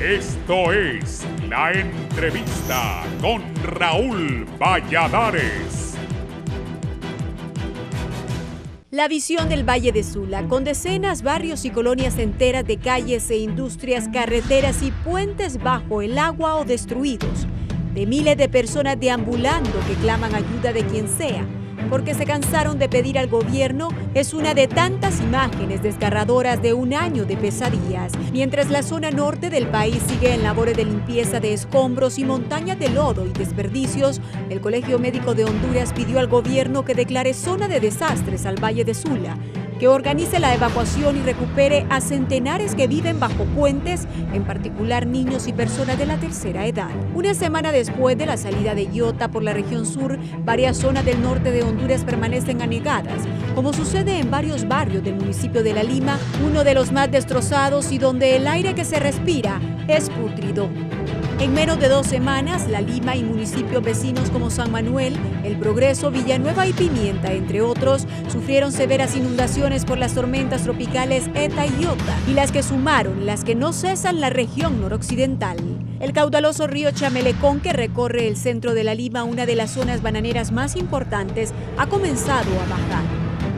Esto es La Entrevista con Raúl Valladares. La visión del Valle de Sula, con decenas, barrios y colonias enteras de calles e industrias, carreteras y puentes bajo el agua o destruidos, de miles de personas deambulando que claman ayuda de quien sea, porque se cansaron de pedir al gobierno, es una de tantas imágenes desgarradoras de un año de pesadillas. Mientras la zona norte del país sigue en labores de limpieza de escombros y montañas de lodo y desperdicios, el Colegio Médico de Honduras pidió al gobierno que declare zona de desastres al Valle de Sula, que organice la evacuación y recupere a centenares que viven bajo puentes, en particular niños y personas de la tercera edad. Una semana después de la salida de Iota por la región sur, varias zonas del norte de Honduras permanecen anegadas, como sucede en varios barrios del municipio de La Lima, uno de los más destrozados y donde el aire que se respira es pútrido. En menos de 2 semanas, La Lima y municipios vecinos como San Manuel, El Progreso, Villanueva y Pimienta, entre otros, sufrieron severas inundaciones por las tormentas tropicales Eta y Iota, y las que sumaron, las que no cesan la región noroccidental. El caudaloso río Chamelecón, que recorre el centro de La Lima, una de las zonas bananeras más importantes, ha comenzado a bajar.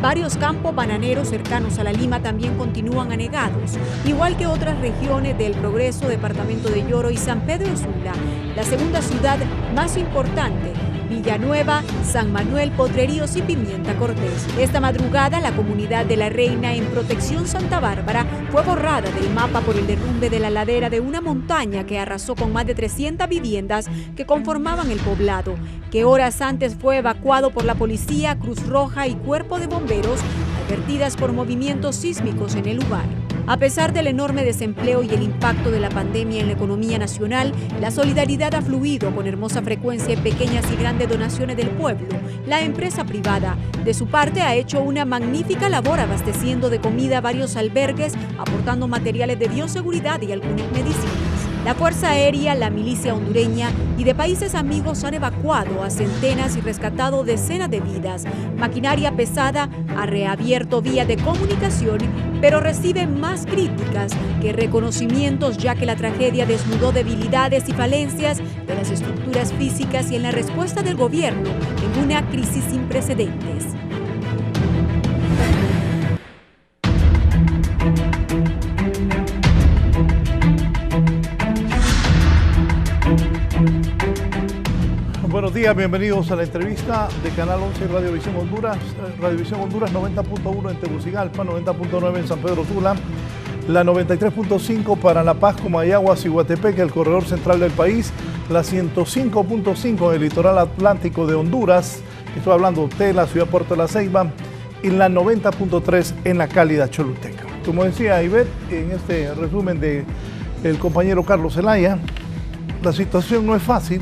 Varios campos bananeros cercanos a La Lima también continúan anegados, igual que otras regiones del Progreso, departamento de Lloro y San Pedro Sula, la segunda ciudad más importante, Villanueva, San Manuel, Potreríos y Pimienta Cortés. Esta madrugada, la comunidad de La Reina en Protección Santa Bárbara fue borrada del mapa por el derrumbe de la ladera de una montaña que arrasó con más de 300 viviendas que conformaban el poblado, que horas antes fue evacuado por la policía, Cruz Roja y Cuerpo de Bomberos, advertidas por movimientos sísmicos en el lugar. A pesar del enorme desempleo y el impacto de la pandemia en la economía nacional, la solidaridad ha fluido con hermosa frecuencia en pequeñas y grandes donaciones del pueblo. La empresa privada, de su parte, ha hecho una magnífica labor abasteciendo de comida varios albergues, aportando materiales de bioseguridad y algunas medicinas. La Fuerza Aérea, la milicia hondureña y de países amigos han evacuado a centenas y rescatado decenas de vidas. Maquinaria pesada ha reabierto vías de comunicación, pero recibe más críticas que reconocimientos, ya que la tragedia desnudó debilidades y falencias de las estructuras físicas y en la respuesta del gobierno en una crisis sin precedentes. Buenos días, bienvenidos a la entrevista de Canal 11 Radiovisión Honduras, Radiovisión Honduras 90.1 en Tegucigalpa, 90.9 en San Pedro Sula, la 93.5 para La Paz, Comayagua, Ciguatepeque, el corredor central del país, la 105.5 en el litoral atlántico de Honduras, estoy hablando de la ciudad de Puerto La Ceiba, y la 90.3 en la cálida Choluteca. Como decía Ivette, en este resumen del compañero Carlos Zelaya, la situación no es fácil.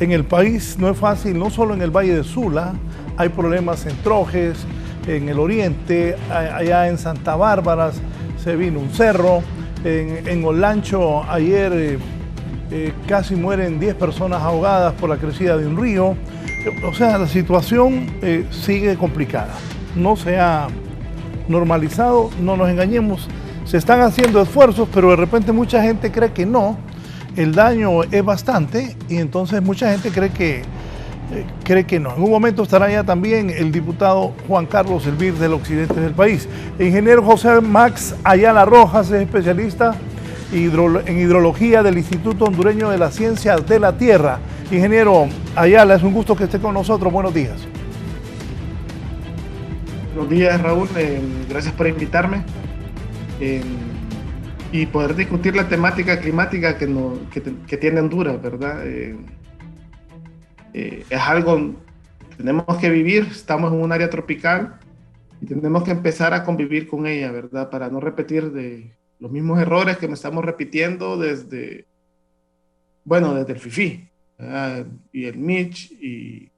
En el país no es fácil, no solo en el Valle de Sula, hay problemas en Trojes, en el oriente, allá en Santa Bárbara se vino un cerro, en Olancho ayer casi mueren 10 personas ahogadas por la crecida de un río. O sea, la situación sigue complicada, no se ha normalizado, no nos engañemos, se están haciendo esfuerzos, pero de repente mucha gente cree que no. El daño es bastante y entonces mucha gente cree que no. En un momento estará ya también el diputado Juan Carlos Elvir del occidente del país. El ingeniero José Max Ayala Rojas es especialista en hidrología del Instituto Hondureño de las Ciencias de la Tierra. Ingeniero Ayala, es un gusto que esté con nosotros. Buenos días. Buenos días, Raúl. Gracias por invitarme. Y poder discutir la temática climática que tiene Honduras, ¿verdad? Es algo que tenemos que vivir, estamos en un área tropical y tenemos que empezar a convivir con ella, ¿verdad? Para no repetir los mismos errores que me estamos repitiendo desde el FIFI, ¿verdad? Y el Mitch y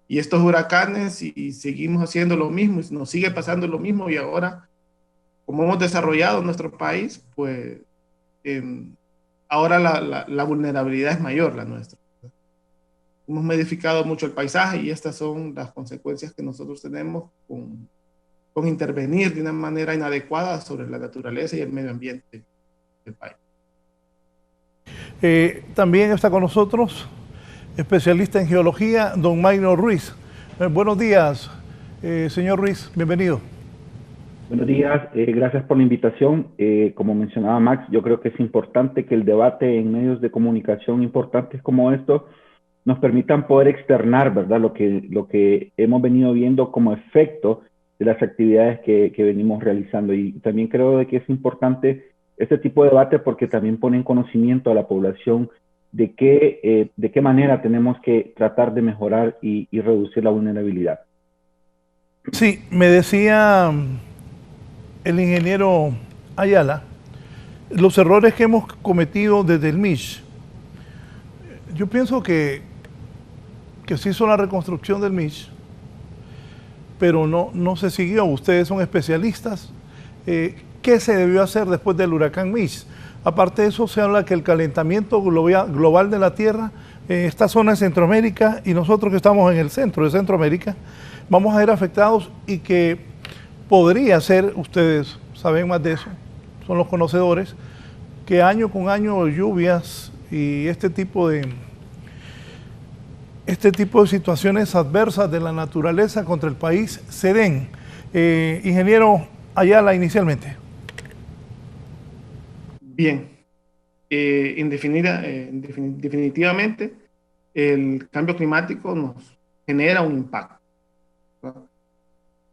estos huracanes y seguimos haciendo lo mismo y nos sigue pasando lo mismo y ahora, como hemos desarrollado nuestro país, pues ahora la vulnerabilidad es mayor, la nuestra. Hemos modificado mucho el paisaje y estas son las consecuencias que nosotros tenemos con intervenir de una manera inadecuada sobre la naturaleza y el medio ambiente del país. También está con nosotros, especialista en geología, don Maynor Ruiz. Buenos días, señor Ruiz, bienvenido. Buenos días, gracias por la invitación. Como mencionaba Max, yo creo que es importante que el debate en medios de comunicación importantes como estos nos permitan poder externar, ¿verdad?, lo que hemos venido viendo como efecto de las actividades que venimos realizando. Y también creo de que es importante este tipo de debate porque también pone en conocimiento a la población de qué manera tenemos que tratar de mejorar y reducir la vulnerabilidad. Sí, me decía el ingeniero Ayala, los errores que hemos cometido desde el MISH. Yo pienso que se hizo la reconstrucción del MISH, pero no se siguió. Ustedes son especialistas. ¿Qué se debió hacer después del huracán Mitch? Aparte de eso, se habla que el calentamiento global de la Tierra, esta zona de Centroamérica y nosotros que estamos en el centro de Centroamérica, vamos a ser afectados y que podría ser, ustedes saben más de eso, son los conocedores, que año con año lluvias y este tipo de situaciones adversas de la naturaleza contra el país se den. Ingeniero Ayala, inicialmente. Bien, definitivamente el cambio climático nos genera un impacto, ¿verdad?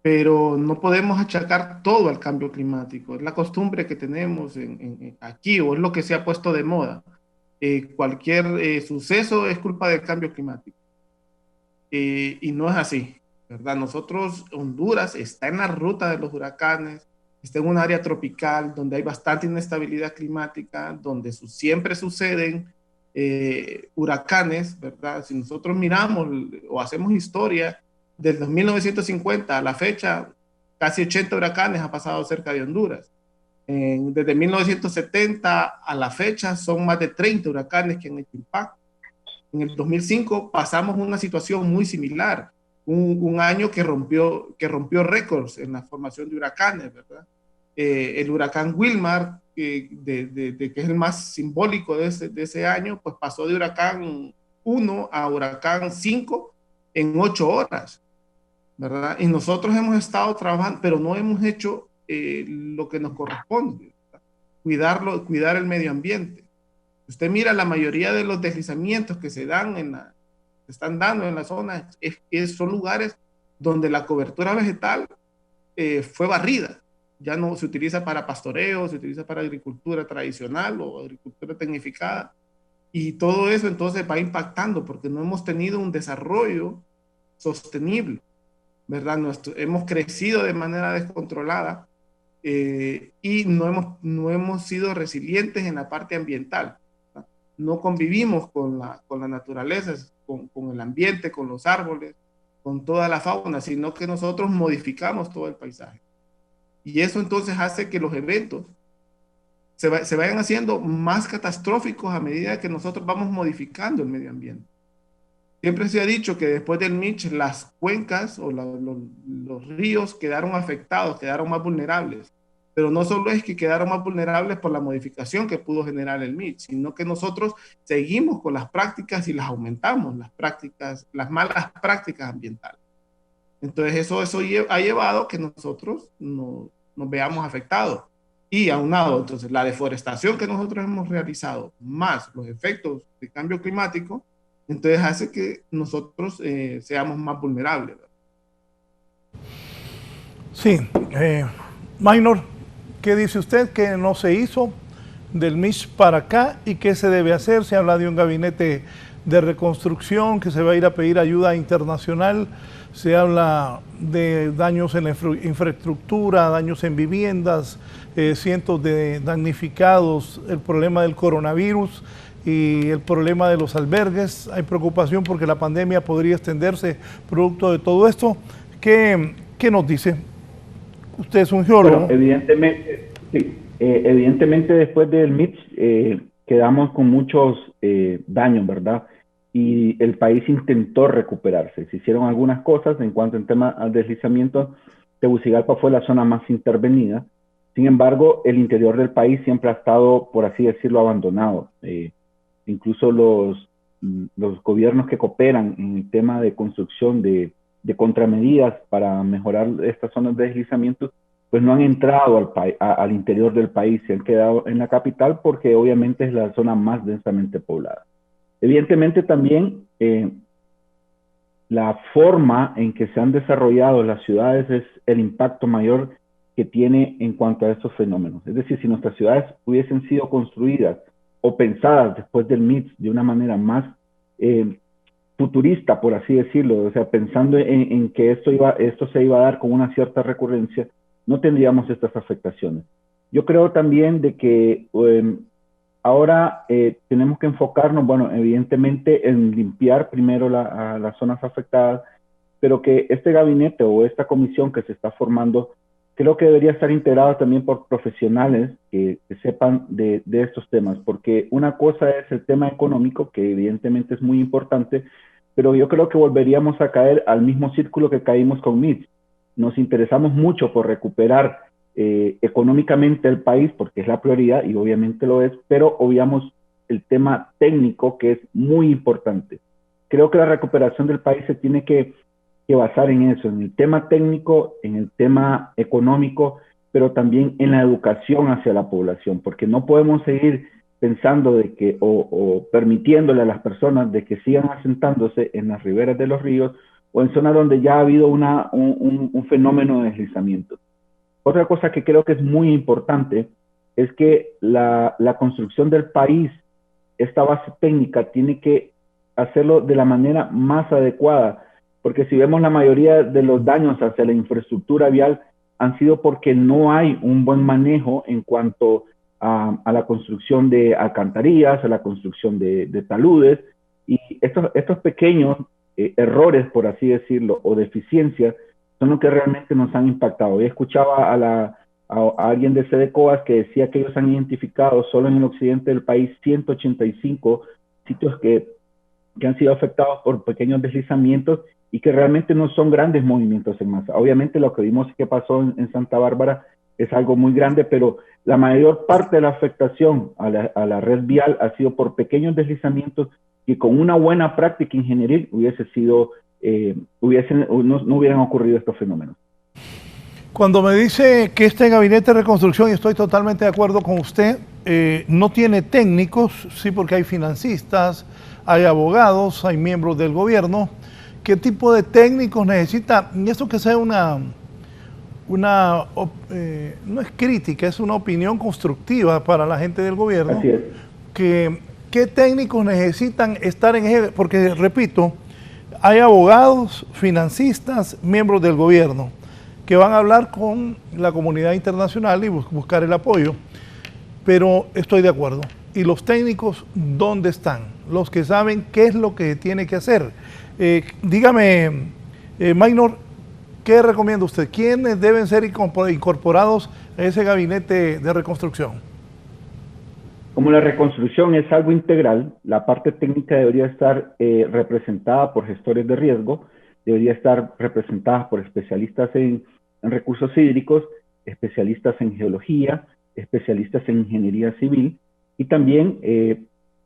Pero no podemos achacar todo al cambio climático. Es la costumbre que tenemos aquí, o es lo que se ha puesto de moda. Cualquier suceso es culpa del cambio climático. Y no es así, ¿verdad? Nosotros, Honduras está en la ruta de los huracanes, está en un área tropical donde hay bastante inestabilidad climática, donde siempre suceden huracanes, ¿verdad? Si nosotros miramos o hacemos historia, desde 1950 a la fecha, casi 80 huracanes han pasado cerca de Honduras. Desde 1970 a la fecha son más de 30 huracanes que han hecho impacto. En el 2005 pasamos una situación muy similar, un año que rompió récords en la formación de huracanes, ¿verdad? El huracán Wilmar, que es el más simbólico de ese año, pues pasó de huracán 1 a huracán 5 en 8 horas, ¿verdad? Y nosotros hemos estado trabajando, pero no hemos hecho lo que nos corresponde, ¿verdad? Cuidar el medio ambiente. Usted mira la mayoría de los deslizamientos que se están dando en la zona, son lugares donde la cobertura vegetal fue barrida. Ya no se utiliza para pastoreo, se utiliza para agricultura tradicional o agricultura tecnificada. Y todo eso entonces va impactando porque no hemos tenido un desarrollo sostenible, ¿verdad? Hemos crecido de manera descontrolada y no hemos sido resilientes en la parte ambiental. No convivimos con la naturaleza, con el ambiente, con los árboles, con toda la fauna, sino que nosotros modificamos todo el paisaje. Y eso entonces hace que los eventos se vayan haciendo más catastróficos a medida que nosotros vamos modificando el medio ambiente. Siempre se ha dicho que después del Mitch las cuencas o los ríos quedaron afectados, quedaron más vulnerables. Pero no solo es que quedaron más vulnerables por la modificación que pudo generar el Mitch, sino que nosotros seguimos con las prácticas y las aumentamos, las malas prácticas ambientales. Entonces eso ha llevado a que nosotros nos veamos afectados. Y aunado, entonces, la deforestación que nosotros hemos realizado, más los efectos del cambio climático, entonces hace que nosotros seamos más vulnerables, ¿verdad? Sí. Maynor, ¿qué dice usted que no se hizo del MISH para acá y qué se debe hacer? Se habla de un gabinete de reconstrucción que se va a ir a pedir ayuda internacional. Se habla de daños en la infraestructura, daños en viviendas, cientos de damnificados, el problema del coronavirus y el problema de los albergues. Hay preocupación porque la pandemia podría extenderse producto de todo esto. ¿Qué nos dice? Usted es un geólogo. Bueno, evidentemente después del Mitch quedamos con muchos daños, ¿verdad? Y el país intentó recuperarse. Se hicieron algunas cosas en cuanto al tema al deslizamiento. Tegucigalpa fue la zona más intervenida. Sin embargo, el interior del país siempre ha estado, por así decirlo, abandonado. incluso los gobiernos que cooperan en el tema de construcción de contramedidas para mejorar estas zonas de deslizamiento, pues no han entrado al interior del país, se han quedado en la capital porque obviamente es la zona más densamente poblada. Evidentemente también la forma en que se han desarrollado las ciudades es el impacto mayor que tiene en cuanto a estos fenómenos. Es decir, si nuestras ciudades hubiesen sido construidas o pensadas después del MITS de una manera más futurista, por así decirlo, o sea, pensando en que esto se iba a dar con una cierta recurrencia, no tendríamos estas afectaciones. Yo creo también de que ahora tenemos que enfocarnos, bueno, evidentemente en limpiar primero las zonas afectadas, pero que este gabinete o esta comisión que se está formando, creo que debería estar integrada también por profesionales que sepan de estos temas, porque una cosa es el tema económico, que evidentemente es muy importante, pero yo creo que volveríamos a caer al mismo círculo que caímos con MITS. Nos interesamos mucho por recuperar económicamente el país, porque es la prioridad, y obviamente lo es, pero obviamos el tema técnico, que es muy importante. Creo que la recuperación del país se tiene que basar en eso, en el tema técnico, en el tema económico, pero también en la educación hacia la población, porque no podemos seguir pensando de que, o permitiéndole a las personas de que sigan asentándose en las riberas de los ríos o en zonas donde ya ha habido un fenómeno de deslizamiento. Otra cosa que creo que es muy importante es que la construcción del país, esta base técnica, tiene que hacerlo de la manera más adecuada, porque si vemos la mayoría de los daños hacia la infraestructura vial han sido porque no hay un buen manejo en cuanto a la construcción de alcantarillas, a la construcción de taludes, y estos pequeños errores, por así decirlo, o deficiencias, son los que realmente nos han impactado. Yo escuchaba a alguien de SEDECOAS que decía que ellos han identificado solo en el occidente del país 185 sitios que han sido afectados por pequeños deslizamientos y que realmente no son grandes movimientos en masa. Obviamente lo que vimos que pasó en Santa Bárbara es algo muy grande, pero la mayor parte de la afectación a la red vial ha sido por pequeños deslizamientos que con una buena práctica ingenieril no hubieran ocurrido estos fenómenos. Cuando me dice que este gabinete de reconstrucción, y estoy totalmente de acuerdo con usted, no tiene técnicos, sí, porque hay financistas, hay abogados, hay miembros del gobierno. ¿Qué tipo de técnicos necesita? Y esto que sea no es crítica, es una opinión constructiva para la gente del gobierno. Así es. ¿Qué técnicos necesitan estar en ese? Porque, repito, hay abogados, financistas, miembros del gobierno que van a hablar con la comunidad internacional y buscar el apoyo. Pero estoy de acuerdo. ¿Y los técnicos dónde están? Los que saben qué es lo que tiene que hacer. Dígame, Maynor, ¿qué recomienda usted? ¿Quiénes deben ser incorporados a ese gabinete de reconstrucción? Como la reconstrucción es algo integral, la parte técnica debería estar representada por gestores de riesgo, debería estar representada por especialistas en recursos hídricos, especialistas en geología, especialistas en ingeniería civil y también,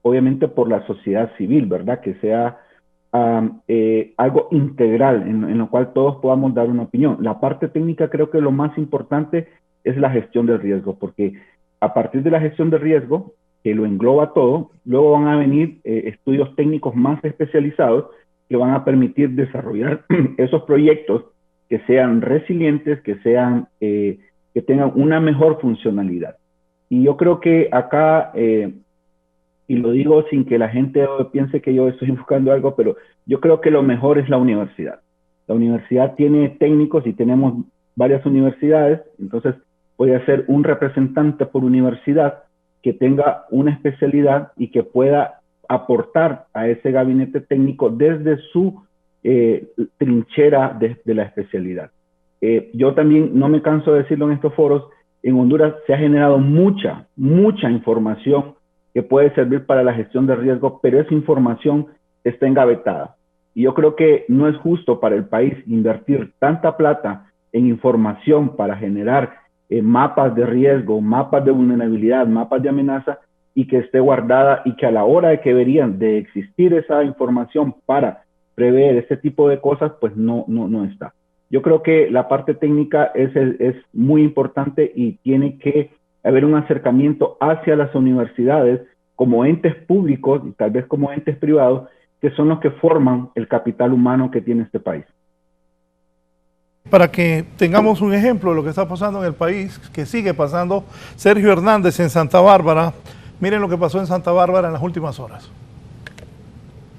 obviamente, por la sociedad civil, ¿verdad? Que sea algo integral en lo cual todos podamos dar una opinión. La parte técnica creo que lo más importante es la gestión del riesgo, porque a partir de la gestión de riesgo, que lo engloba todo, luego van a venir estudios técnicos más especializados que van a permitir desarrollar esos proyectos que sean resilientes, que tengan una mejor funcionalidad. Y yo creo que acá, y lo digo sin que la gente piense que yo estoy buscando algo, pero yo creo que lo mejor es la universidad. La universidad tiene técnicos y tenemos varias universidades, entonces puede ser un representante por universidad que tenga una especialidad y que pueda aportar a ese gabinete técnico desde su trinchera de la especialidad. Yo también no me canso de decirlo en estos foros, en Honduras se ha generado mucha información que puede servir para la gestión de riesgo, pero esa información está engavetada. Y yo creo que no es justo para el país invertir tanta plata en información para generar mapas de riesgo, mapas de vulnerabilidad, mapas de amenaza, y que esté guardada y que a la hora de que deberían de existir esa información para prever este tipo de cosas, pues no está. Yo creo que la parte técnica es muy importante y tiene que haber un acercamiento hacia las universidades como entes públicos y tal vez como entes privados, que son los que forman el capital humano que tiene este país. Para que tengamos un ejemplo de lo que está pasando en el país, que sigue pasando, Sergio Hernández en Santa Bárbara. Miren lo que pasó en Santa Bárbara en las últimas horas.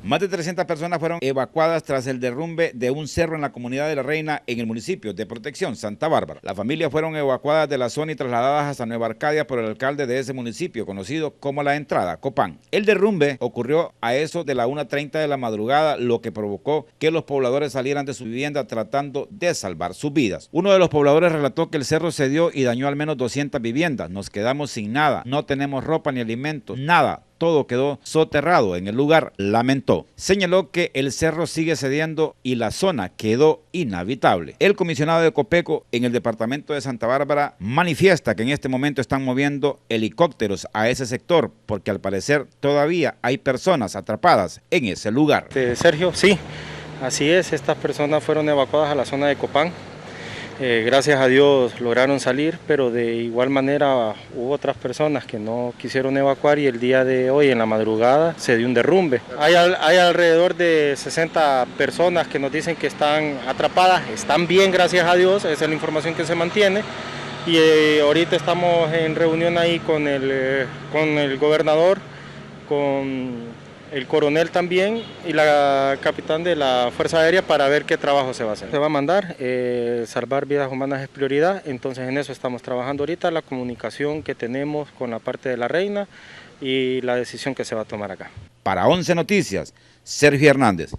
Más de 300 personas fueron evacuadas tras el derrumbe de un cerro en la comunidad de La Reina, en el municipio de Protección, Santa Bárbara. Las familias fueron evacuadas de la zona y trasladadas hasta Nueva Arcadia por el alcalde de ese municipio, conocido como La Entrada, Copán. El derrumbe ocurrió a eso de la 1:30 de la madrugada, lo que provocó que los pobladores salieran de su vivienda tratando de salvar sus vidas. Uno de los pobladores relató que el cerro cedió y dañó al menos 200 viviendas. Nos quedamos sin nada, no tenemos ropa ni alimentos, nada. Todo quedó soterrado en el lugar, lamentó. Señaló que el cerro sigue cediendo y la zona quedó inhabitable. El comisionado de Copeco en el departamento de Santa Bárbara manifiesta que en este momento están moviendo helicópteros a ese sector porque al parecer todavía hay personas atrapadas en ese lugar. Sergio, sí, así es, estas personas fueron evacuadas a la zona de Copán. Gracias a Dios lograron salir, pero de igual manera hubo otras personas que no quisieron evacuar y el día de hoy en la madrugada se dio un derrumbe. Hay alrededor de 60 personas que nos dicen que están atrapadas, están bien gracias a Dios, esa es la información que se mantiene y ahorita estamos en reunión ahí con el gobernador, con el coronel también y la capitán de la Fuerza Aérea para ver qué trabajo se va a hacer. Se va a mandar, salvar vidas humanas es prioridad, entonces en eso estamos trabajando ahorita, la comunicación que tenemos con la parte de La Reina y la decisión que se va a tomar acá. Para 11 Noticias, Sergio Hernández.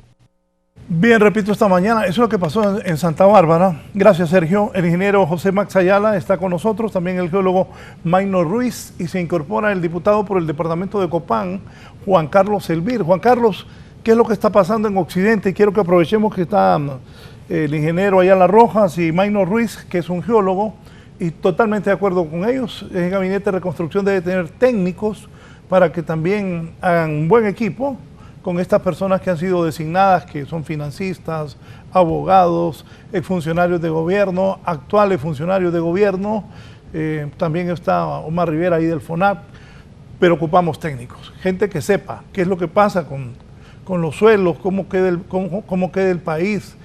Bien, repito esta mañana, eso es lo que pasó en Santa Bárbara. Gracias, Sergio. El ingeniero José Max Ayala está con nosotros, también el geólogo Maynor Ruiz, y se incorpora el diputado por el departamento de Copán, Juan Carlos Elvir. Juan Carlos, ¿qué es lo que está pasando en Occidente? Quiero que aprovechemos que está el ingeniero Ayala Rojas y Maynor Ruiz, que es un geólogo, y totalmente de acuerdo con ellos. El gabinete de reconstrucción debe tener técnicos para que también hagan un buen equipo con estas personas que han sido designadas, que son financistas, abogados, exfuncionarios de gobierno, actuales funcionarios de gobierno. También está Omar Rivera ahí del FONAP, pero ocupamos técnicos, gente que sepa qué es lo que pasa con los suelos, cómo queda el país.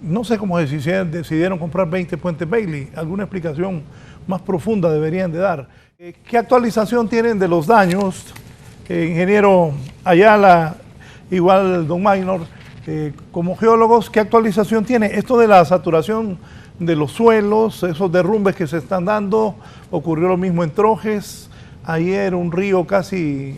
No sé cómo decidieron comprar 20 puentes Bailey, alguna explicación más profunda deberían de dar. ¿Qué actualización tienen de los daños? Ingeniero Ayala, igual don Maynor, como geólogos, ¿qué actualización tiene? Esto de la saturación de los suelos, esos derrumbes que se están dando, ocurrió lo mismo en Trojes, ayer un río casi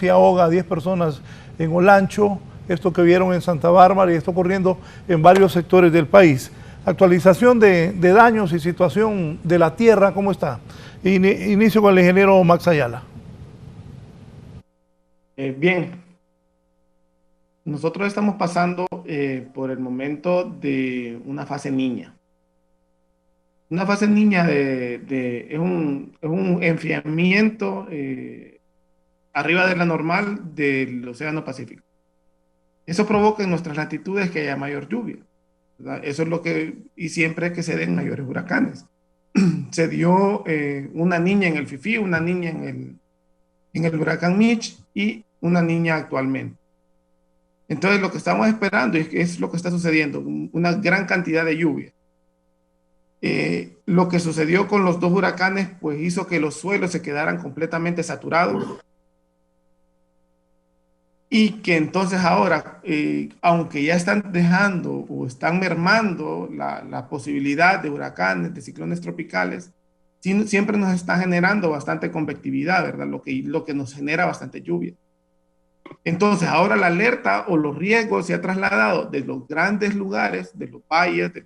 ahoga a 10 personas en Olancho, esto que vieron en Santa Bárbara y esto ocurriendo en varios sectores del país. Actualización de daños y situación de la tierra, ¿cómo está? Inicio con el ingeniero Max Ayala. Bien, nosotros estamos pasando por el momento de una fase niña. Una fase niña es un enfriamiento arriba de la normal del Océano Pacífico. Eso provoca en nuestras latitudes que haya mayor lluvia, ¿verdad? Eso es lo que, y siempre que se den mayores huracanes. Se dio una niña en el Fifi, una niña en el huracán Mitch y una niña actualmente. Entonces lo que estamos esperando es lo que está sucediendo, una gran cantidad de lluvia. Lo que sucedió con los dos huracanes pues hizo que los suelos se quedaran completamente saturados y que entonces ahora, aunque ya están dejando o están mermando la posibilidad de huracanes, de ciclones tropicales, siempre nos está generando bastante convectividad, ¿verdad? Lo que nos genera bastante lluvia. Entonces, ahora la alerta o los riesgos se ha trasladado de los grandes lugares, de los valles, de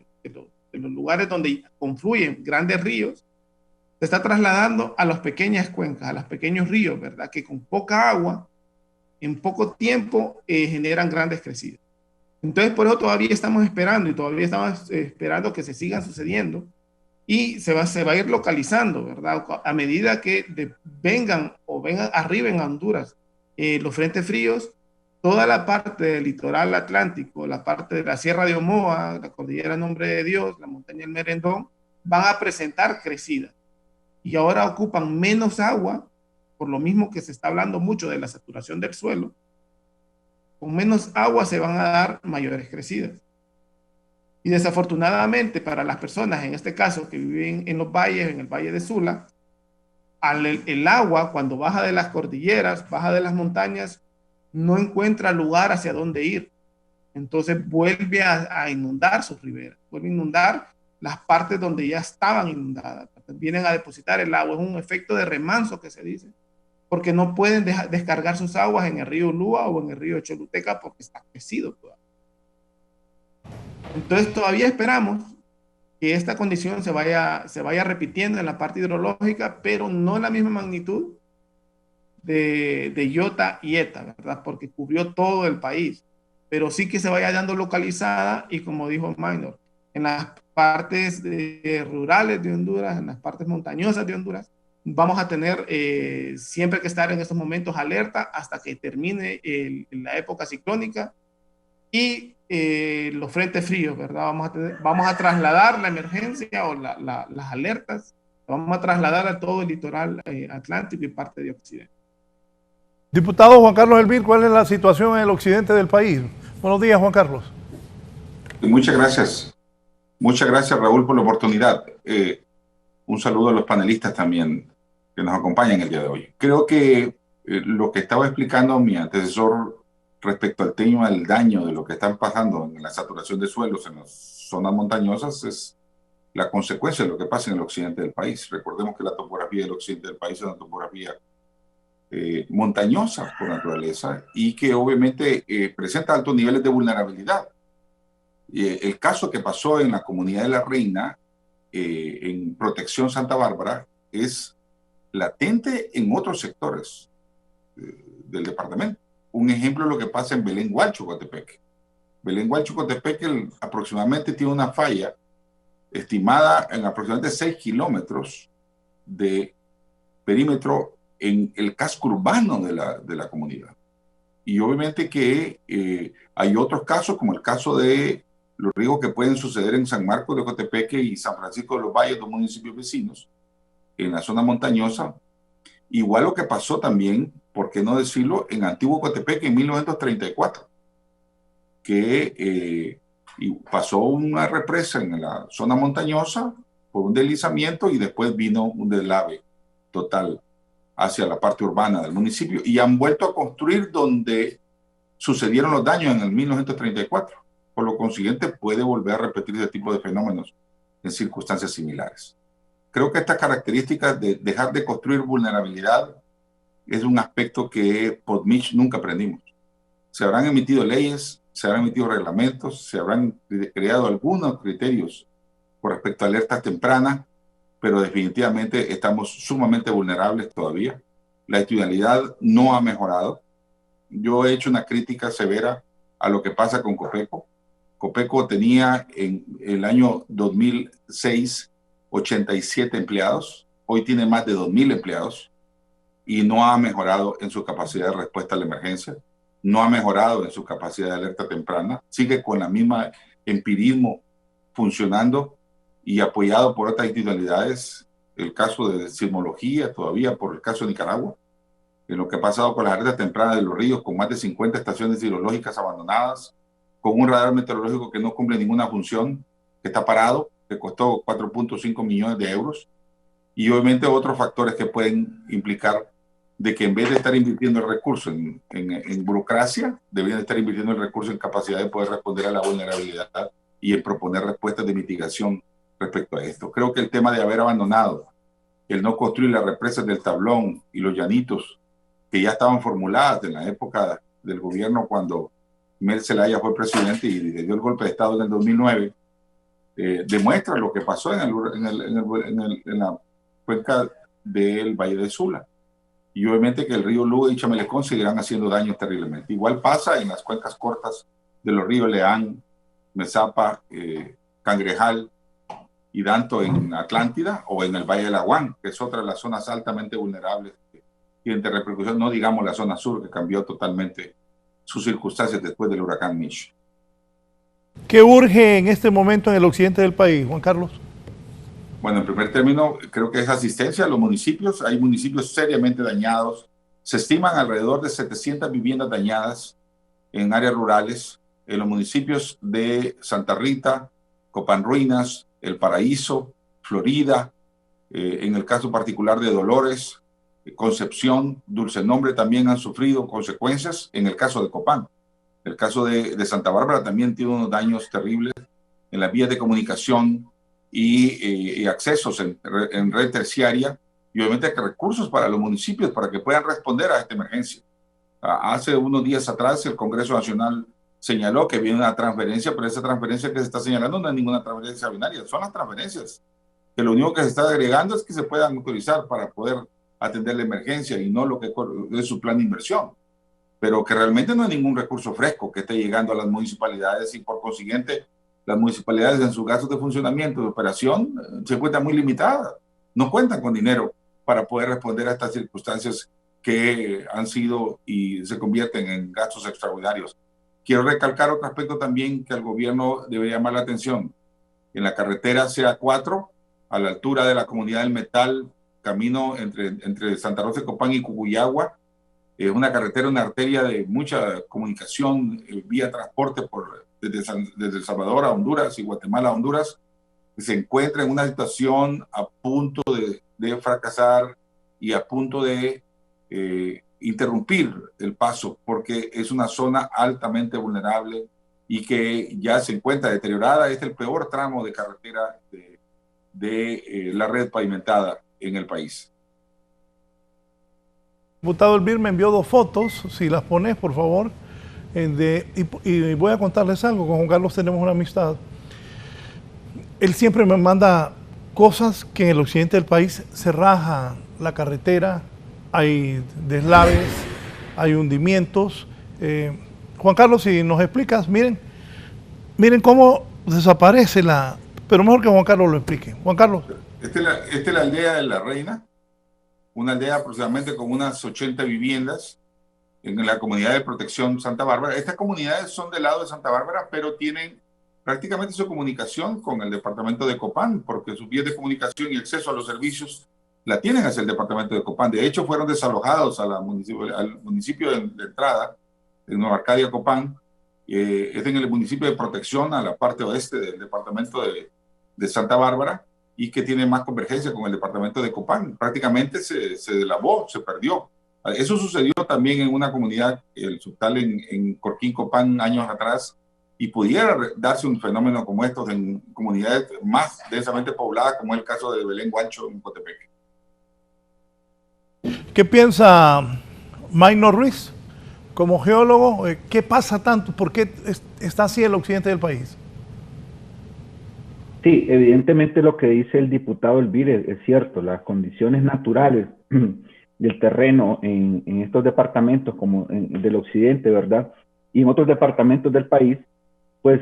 los lugares donde confluyen grandes ríos, se está trasladando a las pequeñas cuencas, a los pequeños ríos, ¿verdad? Que con poca agua, en poco tiempo, generan grandes crecidas. Entonces, por eso todavía estamos esperando y todavía estamos esperando que se sigan sucediendo y se va a ir localizando, ¿verdad? A medida que vengan arriben a Honduras los frentes fríos, toda la parte del litoral atlántico, la parte de la Sierra de Omoa, la cordillera Nombre de Dios, la montaña del Merendón, van a presentar crecidas. Y ahora ocupan menos agua, por lo mismo que se está hablando mucho de la saturación del suelo. Con menos agua se van a dar mayores crecidas. Y desafortunadamente para las personas, en este caso, que viven en los valles, en el Valle de Sula, el agua, cuando baja de las cordilleras, baja de las montañas, no encuentra lugar hacia dónde ir. Entonces vuelve a inundar sus riberas, vuelve a inundar las partes donde ya estaban inundadas. Vienen a depositar el agua, es un efecto de remanso que se dice, porque no pueden descargar sus aguas en el río Lúa o en el río Choluteca porque está crecido todavía. Entonces todavía esperamos que esta condición se vaya repitiendo en la parte hidrológica, pero no en la misma magnitud de Iota y Eta, ¿verdad? Porque cubrió todo el país, pero sí que se vaya dando localizada y, como dijo Minor, en las partes rurales de Honduras, en las partes montañosas de Honduras, vamos a tener siempre que estar en estos momentos alerta hasta que termine la época ciclónica y los frentes fríos, ¿verdad? Vamos a trasladar la emergencia o las alertas, vamos a trasladar a todo el litoral atlántico y parte de Occidente. Diputado Juan Carlos Elvir, ¿cuál es la situación en el occidente del país? Buenos días, Juan Carlos. Muchas gracias. Muchas gracias, Raúl, por la oportunidad. Un saludo a los panelistas también que nos acompañan el día de hoy. Creo que lo que estaba explicando mi antecesor respecto al tema del daño de lo que están pasando en la saturación de suelos en las zonas montañosas es la consecuencia de lo que pasa en el occidente del país. Recordemos que la topografía del occidente del país es una topografía montañosa por naturaleza y que obviamente presenta altos niveles de vulnerabilidad. El caso que pasó en la comunidad de La Reina, en Protección Santa Bárbara, es latente en otros sectores del departamento. Un ejemplo es lo que pasa en Belén Gualcho, Coatepeque. Belén Gualcho, Coatepeque aproximadamente tiene una falla estimada en aproximadamente 6 kilómetros de perímetro en el casco urbano de la comunidad. Y obviamente que hay otros casos, como el caso de los riesgos que pueden suceder en San Marcos de Coatepeque y San Francisco de los Valles, dos municipios vecinos, en la zona montañosa. Igual lo que pasó también, por qué no decirlo, en Antiguo Coatepeque en 1934, que pasó una represa en la zona montañosa por un deslizamiento y después vino un deslave total hacia la parte urbana del municipio y han vuelto a construir donde sucedieron los daños en el 1934. Por lo consiguiente, puede volver a repetir ese tipo de fenómenos en circunstancias similares. Creo que esta característica de dejar de construir vulnerabilidad es un aspecto que por Mitch nunca aprendimos. Se habrán emitido leyes, se habrán emitido reglamentos, se habrán creado algunos criterios con respecto a alertas tempranas, pero definitivamente estamos sumamente vulnerables todavía. La institucionalidad no ha mejorado. Yo he hecho una crítica severa a lo que pasa con Copeco. Copeco tenía en el año 2006 87 empleados, hoy tiene más de 2,000 empleados y no ha mejorado en su capacidad de respuesta a la emergencia, no ha mejorado en su capacidad de alerta temprana, sigue con la misma empirismo funcionando y apoyado por otras institucionalidades, el caso de sismología todavía, por el caso de Nicaragua, en lo que ha pasado con las alertas tempranas de los ríos, con más de 50 estaciones hidrológicas abandonadas, con un radar meteorológico que no cumple ninguna función, que está parado, que costó 4.5 millones de euros, y obviamente otros factores que pueden implicar de que en vez de estar invirtiendo el recurso en burocracia, deberían estar invirtiendo el recurso en capacidad de poder responder a la vulnerabilidad y en proponer respuestas de mitigación respecto a esto. Creo que el tema de haber abandonado, el no construir las represas del Tablón y los llanitos, que ya estaban formuladas en la época del gobierno cuando Mel Zelaya fue presidente y le dio el golpe de Estado en el 2009, demuestra lo que pasó en la cuenca del Valle de Sula. Y obviamente que el río Lugo y Chamelecón seguirán haciendo daños terriblemente. Igual pasa en las cuencas cortas de los ríos Leán, Mesapa, Cangrejal y tanto en Atlántida o en el Valle del Aguán, que es otra de las zonas altamente vulnerables que tienen de repercusión, no digamos la zona sur, que cambió totalmente sus circunstancias después del huracán Mitch. ¿Qué urge en este momento en el occidente del país, Juan Carlos? Bueno, en primer término, creo que es asistencia a los municipios. Hay municipios seriamente dañados. Se estiman alrededor de 700 viviendas dañadas en áreas rurales, en los municipios de Santa Rita, Copán Ruinas, El Paraíso, Florida, en el caso particular de Dolores, Concepción, Dulce Nombre también han sufrido consecuencias en el caso de Copán. El caso de Santa Bárbara también tiene unos daños terribles en las vías de comunicación y accesos en red terciaria, y obviamente recursos para los municipios para que puedan responder a esta emergencia. Hace unos días atrás el Congreso Nacional señaló que viene una transferencia, pero esa transferencia que se está señalando no es ninguna transferencia binaria, son las transferencias, que lo único que se está agregando es que se puedan utilizar para poder atender la emergencia y no lo que es su plan de inversión, pero que realmente no hay ningún recurso fresco que esté llegando a las municipalidades, y por consiguiente las municipalidades en sus gastos de funcionamiento, de operación, se encuentran muy limitadas, no cuentan con dinero para poder responder a estas circunstancias que han sido y se convierten en gastos extraordinarios. Quiero recalcar otro aspecto también que al gobierno debe llamar la atención. En la carretera CA4, a la altura de la Comunidad del Metal, camino entre Santa Rosa de Copán y Cucuyagua, es una carretera, una arteria de mucha comunicación, vía transporte desde El Salvador a Honduras y Guatemala a Honduras, que se encuentra en una situación a punto de fracasar y a punto de interrumpir el paso, porque es una zona altamente vulnerable y que ya se encuentra deteriorada. Este es el peor tramo de carretera de la red pavimentada en el país. El diputado Elvir me envió 2 fotos, si las pones por favor, y voy a contarles algo. Con Juan Carlos tenemos una amistad. Él siempre me manda cosas que en el occidente del país se raja la carretera, hay deslaves, hay hundimientos. Juan Carlos, si nos explicas, miren cómo desaparece pero mejor que Juan Carlos lo explique. Juan Carlos. Esta es la aldea de La Reina, una aldea aproximadamente con unas 80 viviendas en la comunidad de protección Santa Bárbara. Estas comunidades son del lado de Santa Bárbara, pero tienen prácticamente su comunicación con el departamento de Copán, porque sus vías de comunicación y acceso a los servicios la tienen hacia el departamento de Copán. De hecho, fueron desalojados al municipio de entrada, en Nueva Arcadia, Copán. Es en el municipio de protección a la parte oeste del departamento de Santa Bárbara, y que tiene más convergencia con el departamento de Copán. Prácticamente se deslavó, se perdió. Eso sucedió también en una comunidad, el subtal en Corquín, Copán, años atrás, y pudiera darse un fenómeno como estos en comunidades más densamente pobladas, como es el caso de Belén Guancho en Cotepeque. ¿Qué piensa Mayno Ruiz como geólogo? ¿Qué pasa tanto? ¿Por qué está así el occidente del país? Sí, evidentemente lo que dice el diputado Elvir es cierto. Las condiciones naturales del terreno en estos departamentos como del occidente, ¿verdad? Y en otros departamentos del país, pues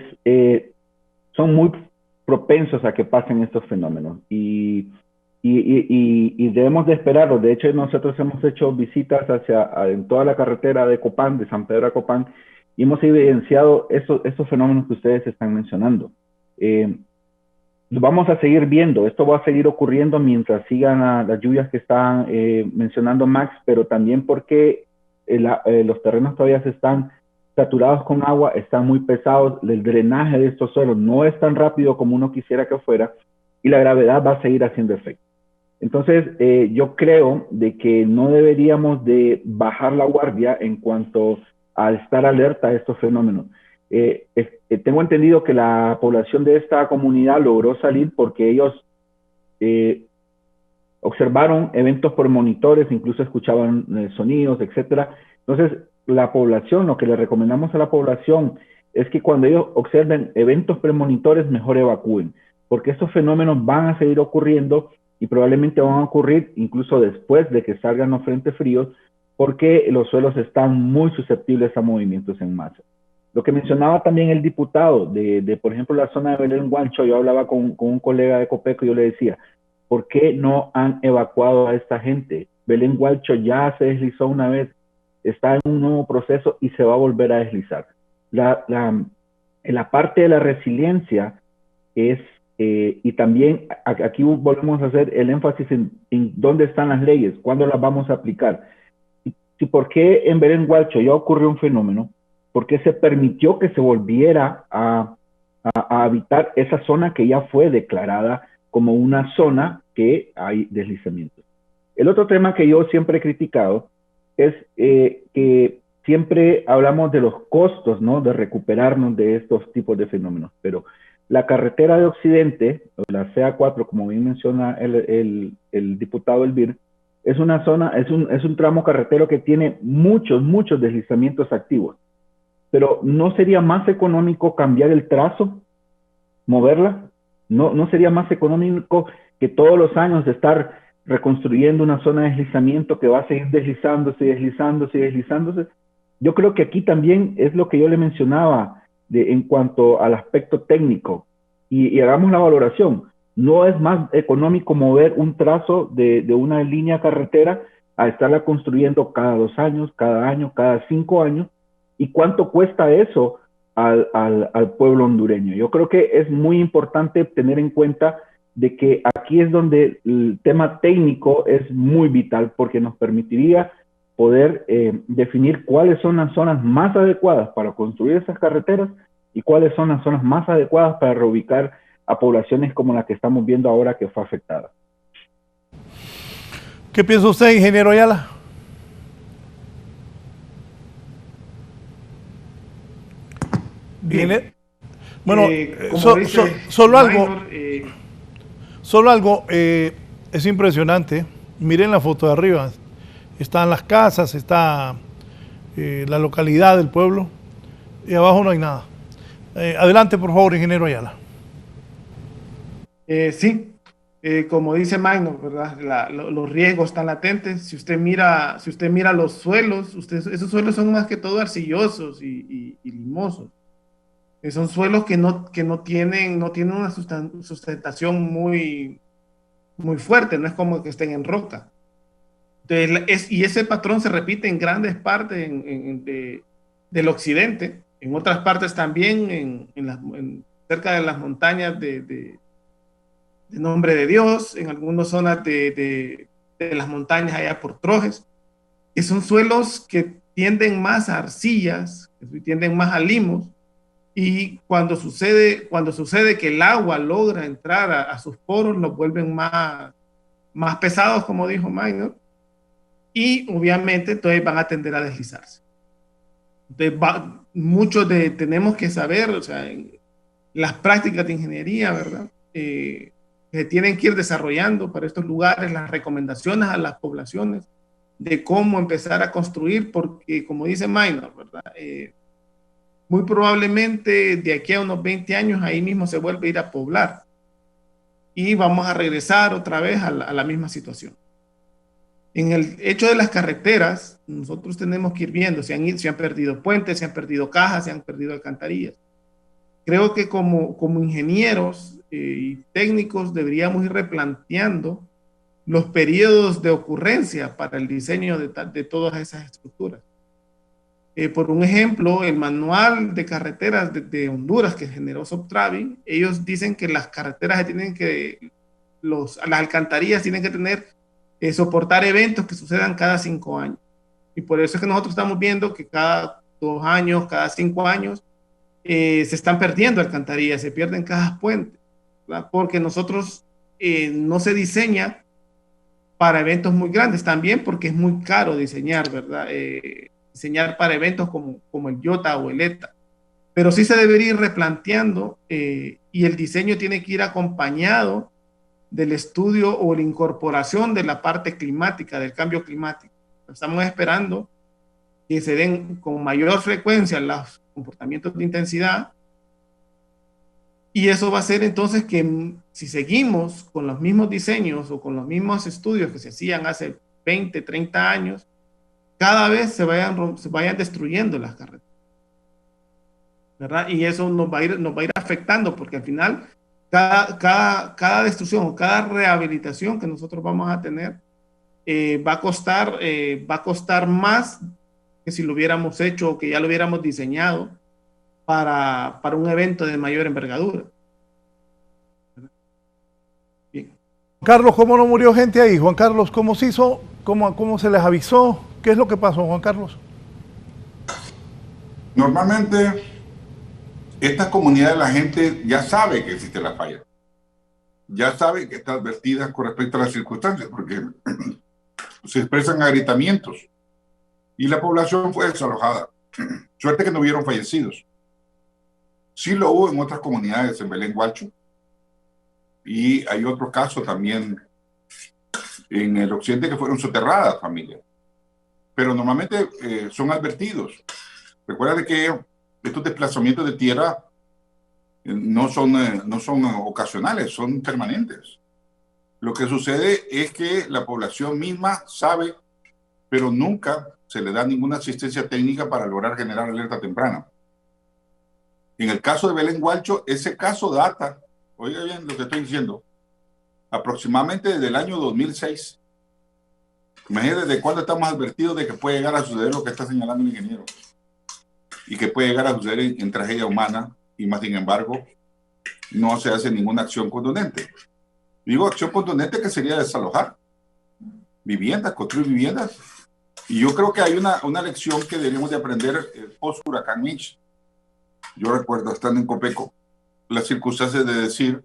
son muy propensos a que pasen estos fenómenos y debemos de esperarlo. De hecho, nosotros hemos hecho visitas en toda la carretera de Copán, de San Pedro a Copán, y hemos evidenciado estos fenómenos que ustedes están mencionando. Vamos a seguir viendo, esto va a seguir ocurriendo mientras sigan las lluvias que están mencionando Max, pero también porque los terrenos todavía están saturados con agua, están muy pesados, el drenaje de estos suelos no es tan rápido como uno quisiera que fuera, y la gravedad va a seguir haciendo efecto. Entonces, yo creo de que no deberíamos de bajar la guardia en cuanto a estar alerta a estos fenómenos. Tengo entendido que la población de esta comunidad logró salir porque ellos observaron eventos por monitores, incluso escuchaban sonidos, etcétera. Entonces, la población, lo que le recomendamos a la población es que cuando ellos observen eventos premonitores, mejor evacúen, porque estos fenómenos van a seguir ocurriendo y probablemente van a ocurrir incluso después de que salgan los frentes fríos, porque los suelos están muy susceptibles a movimientos en masa. Lo que mencionaba también el diputado de por ejemplo, la zona de Belén Guancho, yo hablaba con un colega de Copeco y yo le decía, ¿por qué no han evacuado a esta gente? Belén Guancho ya se deslizó una vez, está en un nuevo proceso y se va a volver a deslizar. La parte de la resiliencia es, y también aquí volvemos a hacer el énfasis en dónde están las leyes, cuándo las vamos a aplicar. Si por qué en Belén Guancho ya ocurrió un fenómeno, por qué se permitió que se volviera a habitar esa zona que ya fue declarada como una zona que hay deslizamientos. El otro tema que yo siempre he criticado es que siempre hablamos de los costos, ¿no?, de recuperarnos de estos tipos de fenómenos, pero la carretera de Occidente, la CA4, como bien menciona el diputado Elvir, es una zona, es un tramo carretero que tiene muchos deslizamientos activos. Pero ¿no sería más económico cambiar el trazo, moverla? ¿No sería más económico que todos los años estar reconstruyendo una zona de deslizamiento que va a seguir deslizándose? Yo creo que aquí también es lo que yo le mencionaba en cuanto al aspecto técnico. Y hagamos la valoración. No es más económico mover un trazo de una línea carretera a estarla construyendo cada 2 años, cada año, cada 5 años. ¿Y cuánto cuesta eso al pueblo hondureño? Yo creo que es muy importante tener en cuenta de que aquí es donde el tema técnico es muy vital, porque nos permitiría poder definir cuáles son las zonas más adecuadas para construir esas carreteras y cuáles son las zonas más adecuadas para reubicar a poblaciones como la que estamos viendo ahora que fue afectada. ¿Qué piensa usted, ingeniero Ayala? Bien. Bueno, solo algo, es impresionante. Miren la foto de arriba. Están las casas, está la localidad del pueblo y abajo no hay nada. Adelante, por favor, ingeniero Ayala. Sí, como dice Magno, ¿verdad? Los riesgos están latentes. Si usted mira los suelos, esos suelos son más que todo arcillosos y limosos. Son suelos que no tienen una sustentación muy fuerte, no es como que estén en roca. Entonces, y ese patrón se repite en grandes partes del occidente, en otras partes también, cerca de las montañas de Nombre de Dios, en algunas zonas de las montañas allá por Trojes, que son suelos que tienden más a arcillas, que tienden más a limos. Y cuando sucede que el agua logra entrar a sus poros, los vuelven más pesados, como dijo Magno, y obviamente entonces van a tender a deslizarse. Entonces tenemos que saber, o sea, las prácticas de ingeniería, ¿verdad? Se tienen que ir desarrollando para estos lugares, las recomendaciones a las poblaciones de cómo empezar a construir, porque como dice Magno, ¿verdad? Muy probablemente de aquí a unos 20 años ahí mismo se vuelve a ir a poblar y vamos a regresar otra vez a la misma situación. En el hecho de las carreteras, nosotros tenemos que ir viendo se han perdido puentes, se han perdido cajas, se han perdido alcantarillas. Creo que como ingenieros y técnicos deberíamos ir replanteando los periodos de ocurrencia para el diseño de todas esas estructuras. Por un ejemplo, el manual de carreteras de Honduras que generó Subtravi, ellos dicen que las carreteras las alcantarillas tienen que tener, soportar eventos que sucedan cada 5 años. Y por eso es que nosotros estamos viendo que cada 2 años, cada 5 años, se están perdiendo alcantarillas, se pierden cajas puentes, ¿verdad? Porque nosotros no se diseña para eventos muy grandes, también porque es muy caro diseñar, ¿verdad? Diseñar para eventos como el IOTA o el ETA, pero sí se debería ir replanteando y el diseño tiene que ir acompañado del estudio o la incorporación de la parte climática, del cambio climático. Estamos esperando que se den con mayor frecuencia los comportamientos de intensidad y eso va a hacer entonces que si seguimos con los mismos diseños o con los mismos estudios que se hacían hace 20, 30 años, cada vez se vayan destruyendo las carreteras. ¿verdad? Y eso nos va a ir afectando, porque al final cada destrucción, cada rehabilitación que nosotros vamos a tener va a costar más que si lo hubiéramos hecho o que ya lo hubiéramos diseñado para un evento de mayor envergadura. Bien. Carlos, ¿cómo no murió gente ahí? Juan Carlos, ¿cómo se hizo? ¿Cómo se les avisó? ¿Qué es lo que pasó, Juan Carlos? Normalmente, esta comunidad, la gente ya sabe que existe la falla. Ya sabe que está advertida con respecto a las circunstancias, porque se expresan agrietamientos. Y la población fue desalojada. Suerte que no hubieron fallecidos. Sí lo hubo en otras comunidades, en Belén Gualcho. Y hay otros casos también en el occidente que fueron soterradas familias. Pero normalmente son advertidos. Recuerda que estos desplazamientos de tierra no son ocasionales, son permanentes. Lo que sucede es que la población misma sabe, pero nunca se le da ninguna asistencia técnica para lograr generar alerta temprana. En el caso de Belén Gualcho, ese caso data, oiga bien lo que estoy diciendo, aproximadamente desde el año 2006. Imagínense desde cuándo estamos advertidos de que puede llegar a suceder lo que está señalando el ingeniero. Y que puede llegar a suceder en tragedia humana, y más sin embargo, no se hace ninguna acción contundente. Digo acción contundente que sería desalojar viviendas, construir viviendas. Y yo creo que hay una lección que deberíamos de aprender post-huracán Mitch. Yo recuerdo, estando en Copeco, las circunstancias de decir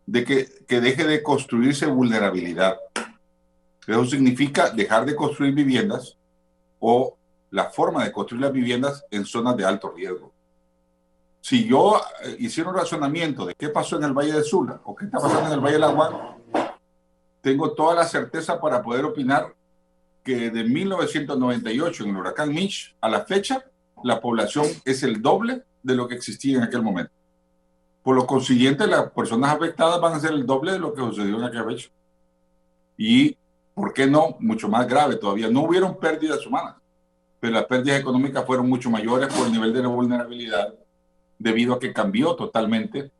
de que deje de construirse vulnerabilidad. Eso significa dejar de construir viviendas o la forma de construir las viviendas en zonas de alto riesgo. Si yo hiciera un razonamiento de qué pasó en el Valle de Sula o qué está pasando en el Valle del Agua, tengo toda la certeza para poder opinar que de 1998 en el huracán Mitch a la fecha, la población es el doble de lo que existía en aquel momento. Por lo consiguiente, las personas afectadas van a ser el doble de lo que sucedió en aquella fecha. Y, ¿por qué no? Mucho más grave todavía. No hubieron pérdidas humanas, pero las pérdidas económicas fueron mucho mayores por el nivel de la vulnerabilidad, debido a que cambió totalmente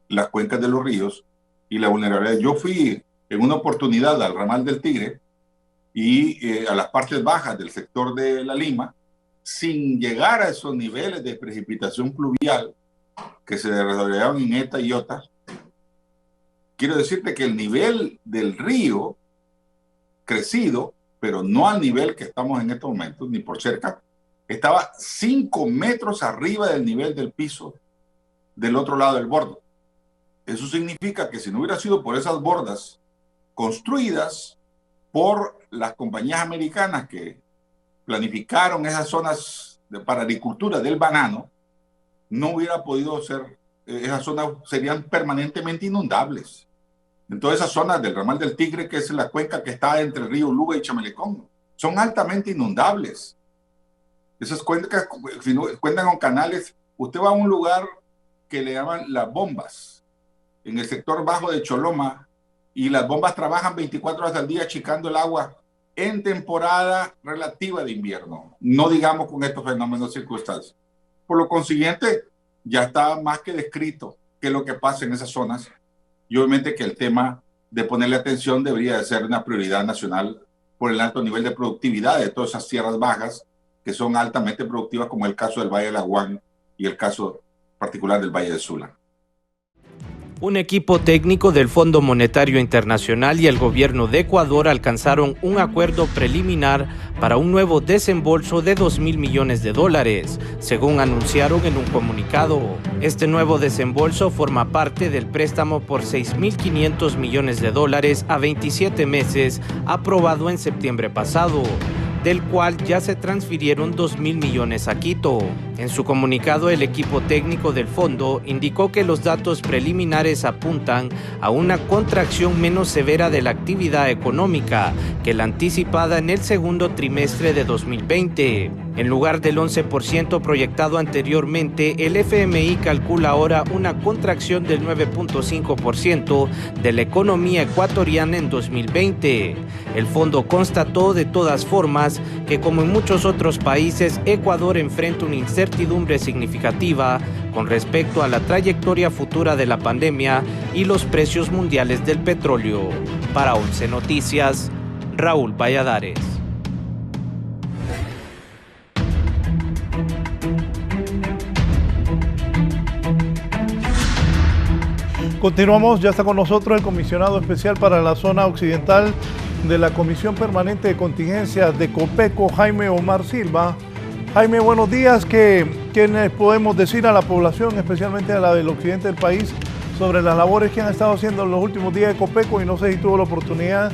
las cuencas de los ríos y la vulnerabilidad. Yo fui en una oportunidad al ramal del Tigre y a las partes bajas del sector de La Lima, sin llegar a esos niveles de precipitación pluvial que se desarrollaban en Eta y Ota. Quiero decirte que el nivel del río crecido, pero no al nivel que estamos en estos momentos, ni por cerca, estaba 5 metros arriba del nivel del piso del otro lado del bordo. Eso significa que si no hubiera sido por esas bordas construidas por las compañías americanas que planificaron esas zonas para agricultura del banano, no hubiera podido ser, esas zonas serían permanentemente inundables. Entonces esas zonas del ramal del Tigre, que es la cuenca que está entre el río Luga y Chamelecón, son altamente inundables. Esas cuencas, si no cuentan con canales, usted va a un lugar que le llaman las bombas, en el sector bajo de Choloma, y las bombas trabajan 24 horas al día achicando el agua en temporada relativa de invierno, no digamos con estos fenómenos circunstanciales. Por lo consiguiente, ya está más que descrito qué es lo que pasa en esas zonas, y obviamente que el tema de ponerle atención debería de ser una prioridad nacional por el alto nivel de productividad de todas esas tierras bajas que son altamente productivas, como el caso del Valle del Aguán y el caso particular del Valle de Sula. Un equipo técnico del Fondo Monetario Internacional y el gobierno de Ecuador alcanzaron un acuerdo preliminar para un nuevo desembolso de $2.000 millones, según anunciaron en un comunicado. Este nuevo desembolso forma parte del préstamo por $6.500 millones a 27 meses aprobado en septiembre pasado, del cual ya se transfirieron $2.000 millones a Quito. En su comunicado, el equipo técnico del fondo indicó que los datos preliminares apuntan a una contracción menos severa de la actividad económica que la anticipada en el segundo trimestre de 2020. En lugar del 11% proyectado anteriormente, el FMI calcula ahora una contracción del 9.5% de la economía ecuatoriana en 2020. El fondo constató de todas formas que, como en muchos otros países, Ecuador enfrenta una incertidumbre significativa con respecto a la trayectoria futura de la pandemia y los precios mundiales del petróleo. Para 11 Noticias, Raúl Valladares. Continuamos, ya está con nosotros el comisionado especial para la zona occidental de la Comisión Permanente de Contingencia de Copeco, Jaime Omar Silva. Jaime, buenos días. ¿Qué podemos decir a la población, especialmente a la del occidente del país, sobre las labores que han estado haciendo en los últimos días de Copeco? Y no sé si tuvo la oportunidad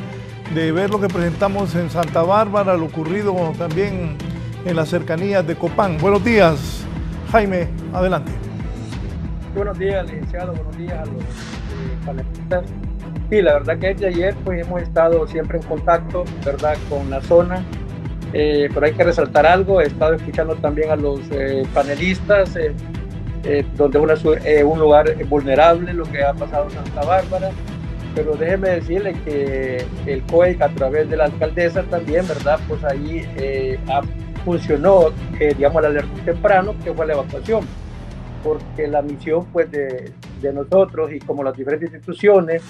de ver lo que presentamos en Santa Bárbara, lo ocurrido también en las cercanías de Copán. Buenos días, Jaime, adelante. Buenos días, licenciado, buenos días a los panelistas. Sí, la verdad que desde ayer pues hemos estado siempre en contacto, ¿verdad?, con la zona, pero hay que resaltar algo. He estado escuchando también a los panelistas, donde es un lugar vulnerable, lo que ha pasado en Santa Bárbara, pero déjeme decirle que el COEC, a través de la alcaldesa también, ¿verdad?, pues ahí funcionó, digamos, el alerta temprano, que fue la evacuación, porque la misión pues de nosotros y como las diferentes instituciones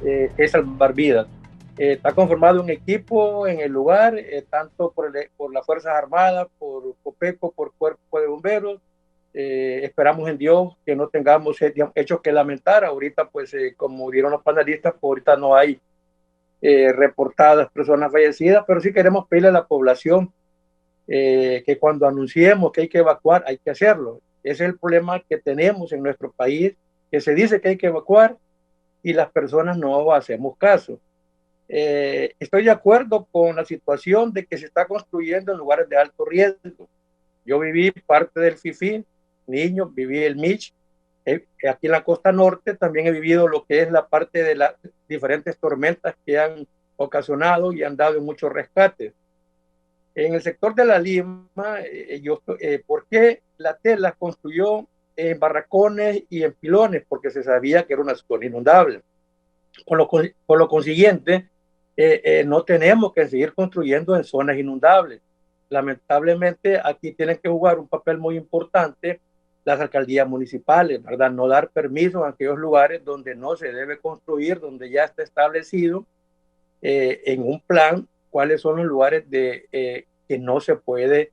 es salvar vidas. Está conformado un equipo en el lugar, tanto por las Fuerzas Armadas, por Copeco, por Cuerpo de Bomberos. Esperamos en Dios que no tengamos hechos que lamentar. Ahorita pues como dieron los panelistas, pues ahorita no hay reportadas personas fallecidas, pero sí queremos pedirle a la población que cuando anunciemos que hay que evacuar, hay que hacerlo. Ese es el problema que tenemos en nuestro país, que se dice que hay que evacuar y las personas no hacemos caso. Estoy de acuerdo con la situación de que se está construyendo en lugares de alto riesgo. Yo viví parte del FIFI, niño, viví el MICH. Aquí en la costa norte también he vivido lo que es la parte de las diferentes tormentas que han ocasionado y han dado muchos rescates. En el sector de La Lima, ¿por qué la tela construyó en barracones y en pilones? Porque se sabía que era una zona inundable. Por lo consiguiente, no tenemos que seguir construyendo en zonas inundables. Lamentablemente, aquí tienen que jugar un papel muy importante las alcaldías municipales, ¿verdad? No dar permiso a aquellos lugares donde no se debe construir, donde ya está establecido en un plan cuáles son los lugares que no se puede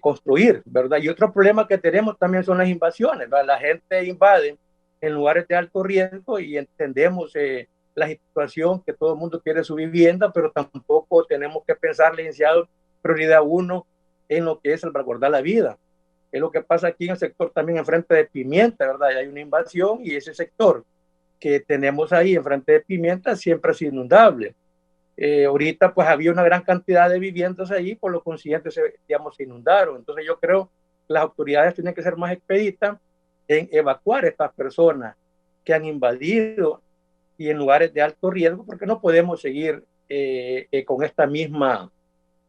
construir, ¿verdad? Y otro problema que tenemos también son las invasiones, ¿verdad? La gente invade en lugares de alto riesgo y entendemos la situación, que todo el mundo quiere su vivienda, pero tampoco tenemos que pensar, licenciado, prioridad uno en lo que es salvaguardar la vida. Es lo que pasa aquí en el sector también enfrente de Pimienta, ¿verdad? Y hay una invasión y ese sector que tenemos ahí enfrente de Pimienta siempre es inundable. Ahorita pues había una gran cantidad de viviendas ahí, por lo consiguiente se inundaron. Entonces yo creo que las autoridades tienen que ser más expeditas en evacuar a estas personas que han invadido y en lugares de alto riesgo, porque no podemos seguir con esta misma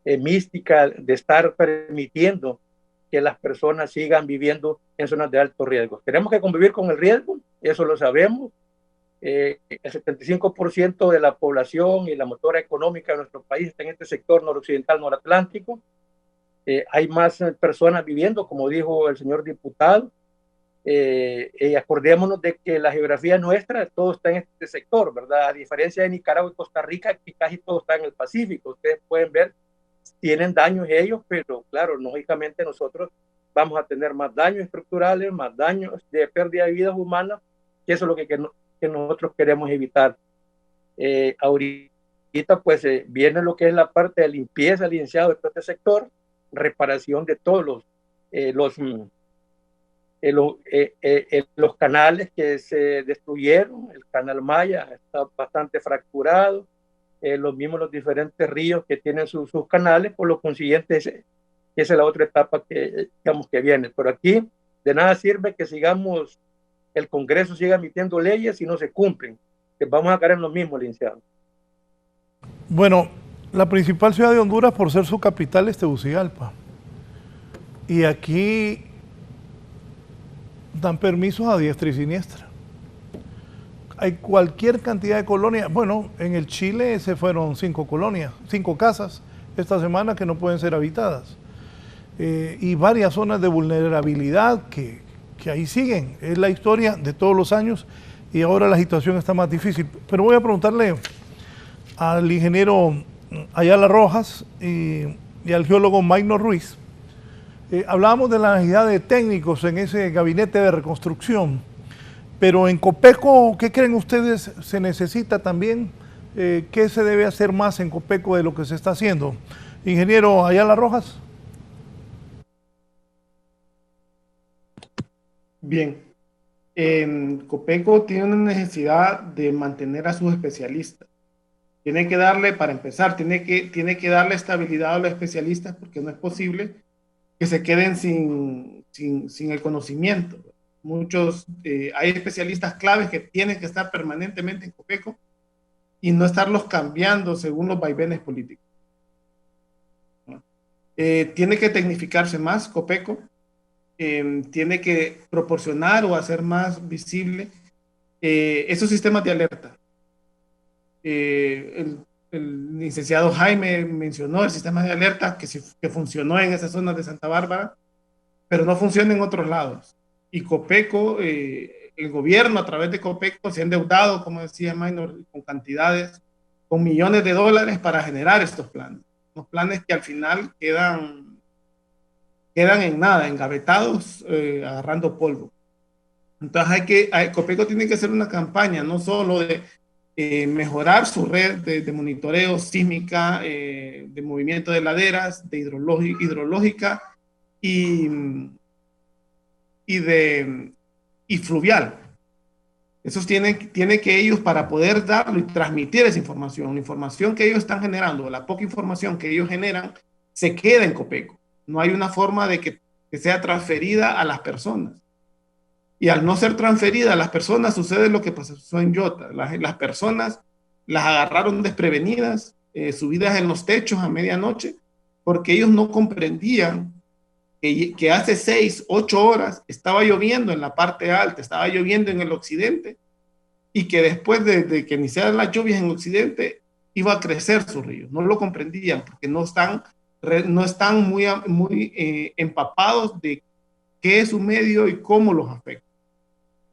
mística de estar permitiendo que las personas sigan viviendo en zonas de alto riesgo. Tenemos que convivir con el riesgo, eso lo sabemos. El 75% de la población y la motora económica de nuestro país está en este sector noroccidental, noratlántico. Hay más personas viviendo, como dijo el señor diputado. Acordémonos de que la geografía nuestra, todo está en este sector, ¿verdad? A diferencia de Nicaragua y Costa Rica, que casi todo está en el Pacífico. Ustedes pueden ver, tienen daños ellos, pero claro, lógicamente nosotros vamos a tener más daños estructurales, más daños de pérdida de vidas humanas, que eso es lo que nosotros queremos evitar. Ahorita pues viene lo que es la parte de limpieza, licenciado, de todo este sector, reparación de todos los canales que se destruyeron. El canal Maya está bastante fracturado, los diferentes ríos que tienen sus canales, por lo consiguiente esa es la otra etapa que viene. Pero aquí de nada sirve que el Congreso siga emitiendo leyes si no se cumplen, que vamos a caer en lo mismo, licenciado. Bueno, la principal ciudad de Honduras, por ser su capital, es Tegucigalpa. Y aquí dan permisos a diestra y siniestra. Hay cualquier cantidad de colonias. Bueno, en el Chile se fueron 5 colonias, 5 casas esta semana que no pueden ser habitadas. Y varias zonas de vulnerabilidad que ahí siguen. Es la historia de todos los años y ahora la situación está más difícil. Pero voy a preguntarle al ingeniero Ayala Rojas y al geólogo Maynor Ruiz. Hablábamos de la necesidad de técnicos en ese gabinete de reconstrucción, pero en Copeco, ¿qué creen ustedes se necesita también? ¿Qué se debe hacer más en Copeco de lo que se está haciendo? Ingeniero Ayala Rojas. Bien, Copeco tiene una necesidad de mantener a sus especialistas. Tiene que darle, para empezar, tiene que darle estabilidad a los especialistas, porque no es posible que se queden sin el conocimiento. Hay especialistas claves que tienen que estar permanentemente en Copeco y no estarlos cambiando según los vaivenes políticos. Tiene que tecnificarse más Copeco, tiene que proporcionar o hacer más visible esos sistemas de alerta. El licenciado Jaime mencionó el sistema de alerta que funcionó en esas zonas de Santa Bárbara, pero no funciona en otros lados. Y Copeco, el gobierno a través de Copeco se ha endeudado, como decía Maynor, con cantidades, con millones de dólares para generar estos planes. Los planes que al final quedan en nada, engavetados, agarrando polvo. Entonces Copeco tiene que hacer una campaña, no solo de mejorar su red de monitoreo sísmica, de movimiento de laderas, de hidrológica y fluvial. Eso tiene que ellos, para poder darlo y transmitir esa información, la información que ellos están generando, la poca información que ellos generan, se queda en Copeco. No hay una forma de que sea transferida a las personas. Y al no ser transferida a las personas, sucede lo que pasó en Yota. Las personas las agarraron desprevenidas, subidas en los techos a medianoche, porque ellos no comprendían que hace 6, 8 horas estaba lloviendo en la parte alta, estaba lloviendo en el occidente, y que después de que iniciaran las lluvias en occidente, iba a crecer su río. No lo comprendían, porque no están muy empapados de qué es su medio y cómo los afecta.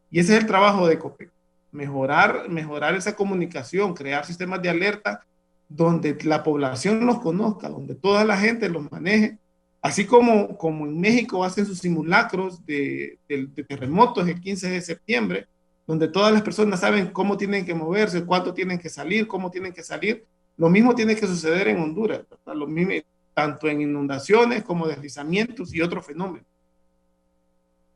Y ese es el trabajo de Copeco, mejorar esa comunicación, crear sistemas de alerta donde la población los conozca, donde toda la gente los maneje, así como en México hacen sus simulacros de terremotos el 15 de septiembre, donde todas las personas saben cómo tienen que moverse, cuánto tienen que salir, cómo tienen que salir. Lo mismo tiene que suceder en Honduras, ¿verdad? Lo mismo, tanto en inundaciones como deslizamientos y otros fenómenos.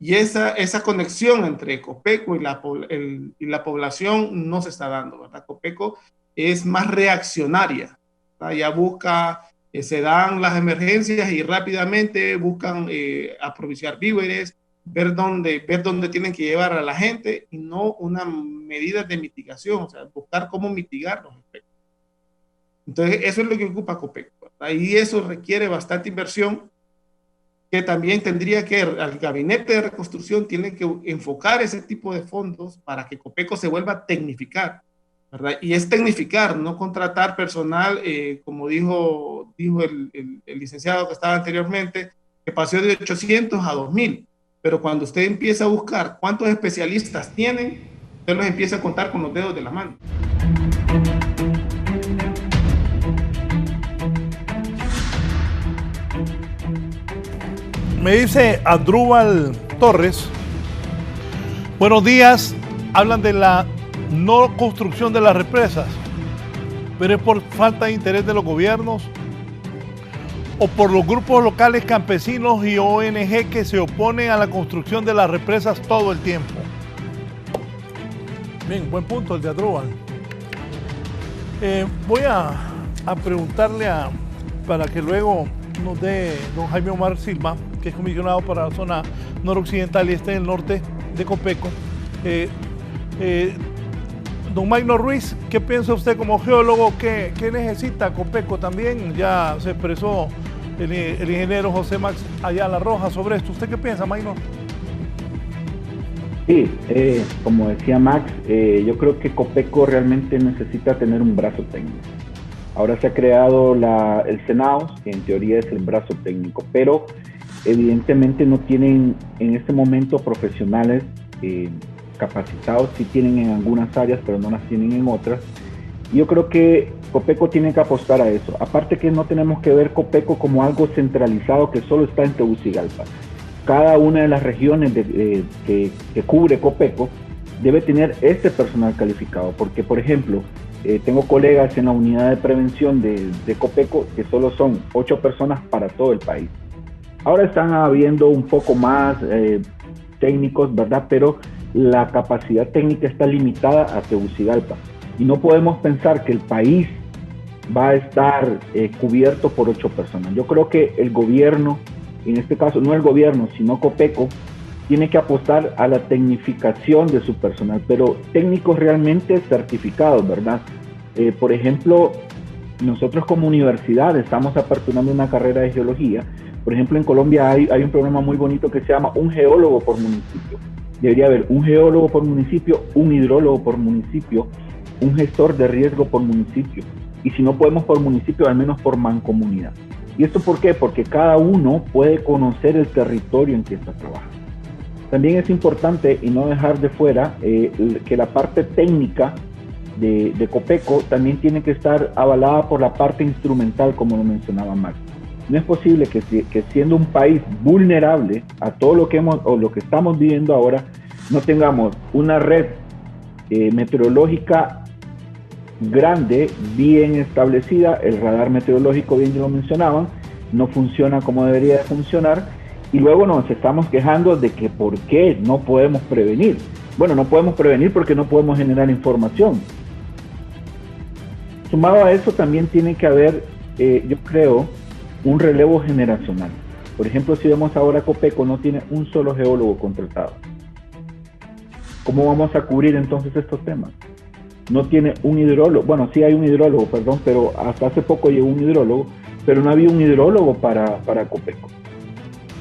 Y esa conexión entre Copeco y la población no se está dando, ¿verdad? Copeco es más reaccionaria, ¿verdad? Ya se dan las emergencias y rápidamente buscan aprovisionar víveres, ver dónde tienen que llevar a la gente, y no una medida de mitigación, o sea, buscar cómo mitigar los efectos. Entonces, eso es lo que ocupa Copeco, ¿verdad? Y eso requiere bastante inversión, que también tendría que, al gabinete de reconstrucción tiene que enfocar ese tipo de fondos para que Copeco se vuelva a tecnificar, ¿verdad? Y es tecnificar, no contratar personal, como dijo el licenciado que estaba anteriormente, que pasó de 800 a 2000. Pero cuando usted empieza a buscar cuántos especialistas tienen, usted los empieza a contar con los dedos de la mano. Me dice Adrúbal Torres, buenos días, hablan de la no construcción de las represas, pero es por falta de interés de los gobiernos o por los grupos locales campesinos y ONG que se oponen a la construcción de las represas todo el tiempo. Bien, buen punto el de Adrúbal. Voy a preguntarle para que luego nos dé don Jaime Omar Silva, que es comisionado para la zona noroccidental y este del norte de Copeco. Don Maynor Ruiz, ¿qué piensa usted como geólogo? ¿Qué necesita Copeco también? Ya se expresó el ingeniero José Max Ayala Rojas sobre esto. ¿Usted qué piensa, Maynor? Sí, como decía Max, yo creo que Copeco realmente necesita tener un brazo técnico. Ahora se ha creado el SENAOS, que en teoría es el brazo técnico, pero evidentemente no tienen en este momento profesionales capacitados. Sí tienen en algunas áreas, pero no las tienen en otras. Yo creo que Copeco tiene que apostar a eso. Aparte que no tenemos que ver Copeco como algo centralizado que solo está en Tegucigalpa. Cada una de las regiones que cubre Copeco debe tener este personal calificado, porque por ejemplo, tengo colegas en la unidad de prevención de Copeco que solo son 8 personas para todo el país. Ahora están habiendo un poco más técnicos, ¿verdad? Pero la capacidad técnica está limitada a Tegucigalpa. Y no podemos pensar que el país va a estar cubierto por 8 personas. Yo creo que el gobierno, en este caso no el gobierno, sino Copeco, tiene que apostar a la tecnificación de su personal, pero técnicos realmente certificados, ¿verdad? Por ejemplo, nosotros como universidad estamos aperturando una carrera de geología. Por ejemplo, en Colombia hay un programa muy bonito que se llama un geólogo por municipio. Debería haber un geólogo por municipio, un hidrólogo por municipio, un gestor de riesgo por municipio. Y si no podemos por municipio, al menos por mancomunidad. ¿Y esto por qué? Porque cada uno puede conocer el territorio en que está trabajando. También es importante, y no dejar de fuera, que la parte técnica de Copeco también tiene que estar avalada por la parte instrumental, como lo mencionaba Max. No es posible que siendo un país vulnerable a todo lo que lo que estamos viviendo ahora, no tengamos una red meteorológica grande, bien establecida. El radar meteorológico, bien lo mencionaban, no funciona como debería de funcionar, y luego nos estamos quejando de que por qué no podemos prevenir. Bueno, no podemos prevenir porque no podemos generar información. Sumado a eso también tiene que haber, yo creo, un relevo generacional. Por ejemplo, si vemos ahora, Copeco no tiene un solo geólogo contratado. ¿Cómo vamos a cubrir entonces estos temas? No tiene un hidrólogo, bueno, sí hay un hidrólogo, perdón, pero hasta hace poco llegó un hidrólogo, pero no había un hidrólogo para Copeco.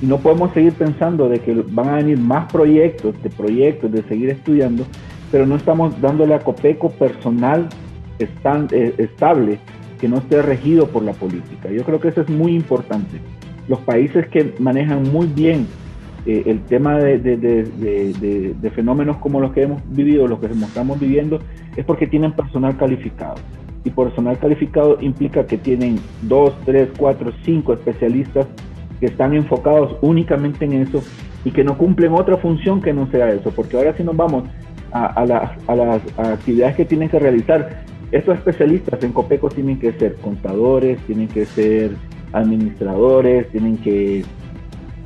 Y no podemos seguir pensando de que van a venir más proyectos, de seguir estudiando, pero no estamos dándole a Copeco personal estable, que no esté regido por la política. Yo creo que eso es muy importante. Los países que manejan muy bien el tema de fenómenos como los que hemos vivido, los que estamos viviendo, es porque tienen personal calificado. Y personal calificado implica que tienen 2, 3, 4, 5 especialistas que están enfocados únicamente en eso y que no cumplen otra función que no sea eso. Porque ahora si nos vamos a las actividades que tienen que realizar, estos especialistas en Copeco tienen que ser contadores, tienen que ser administradores, tienen que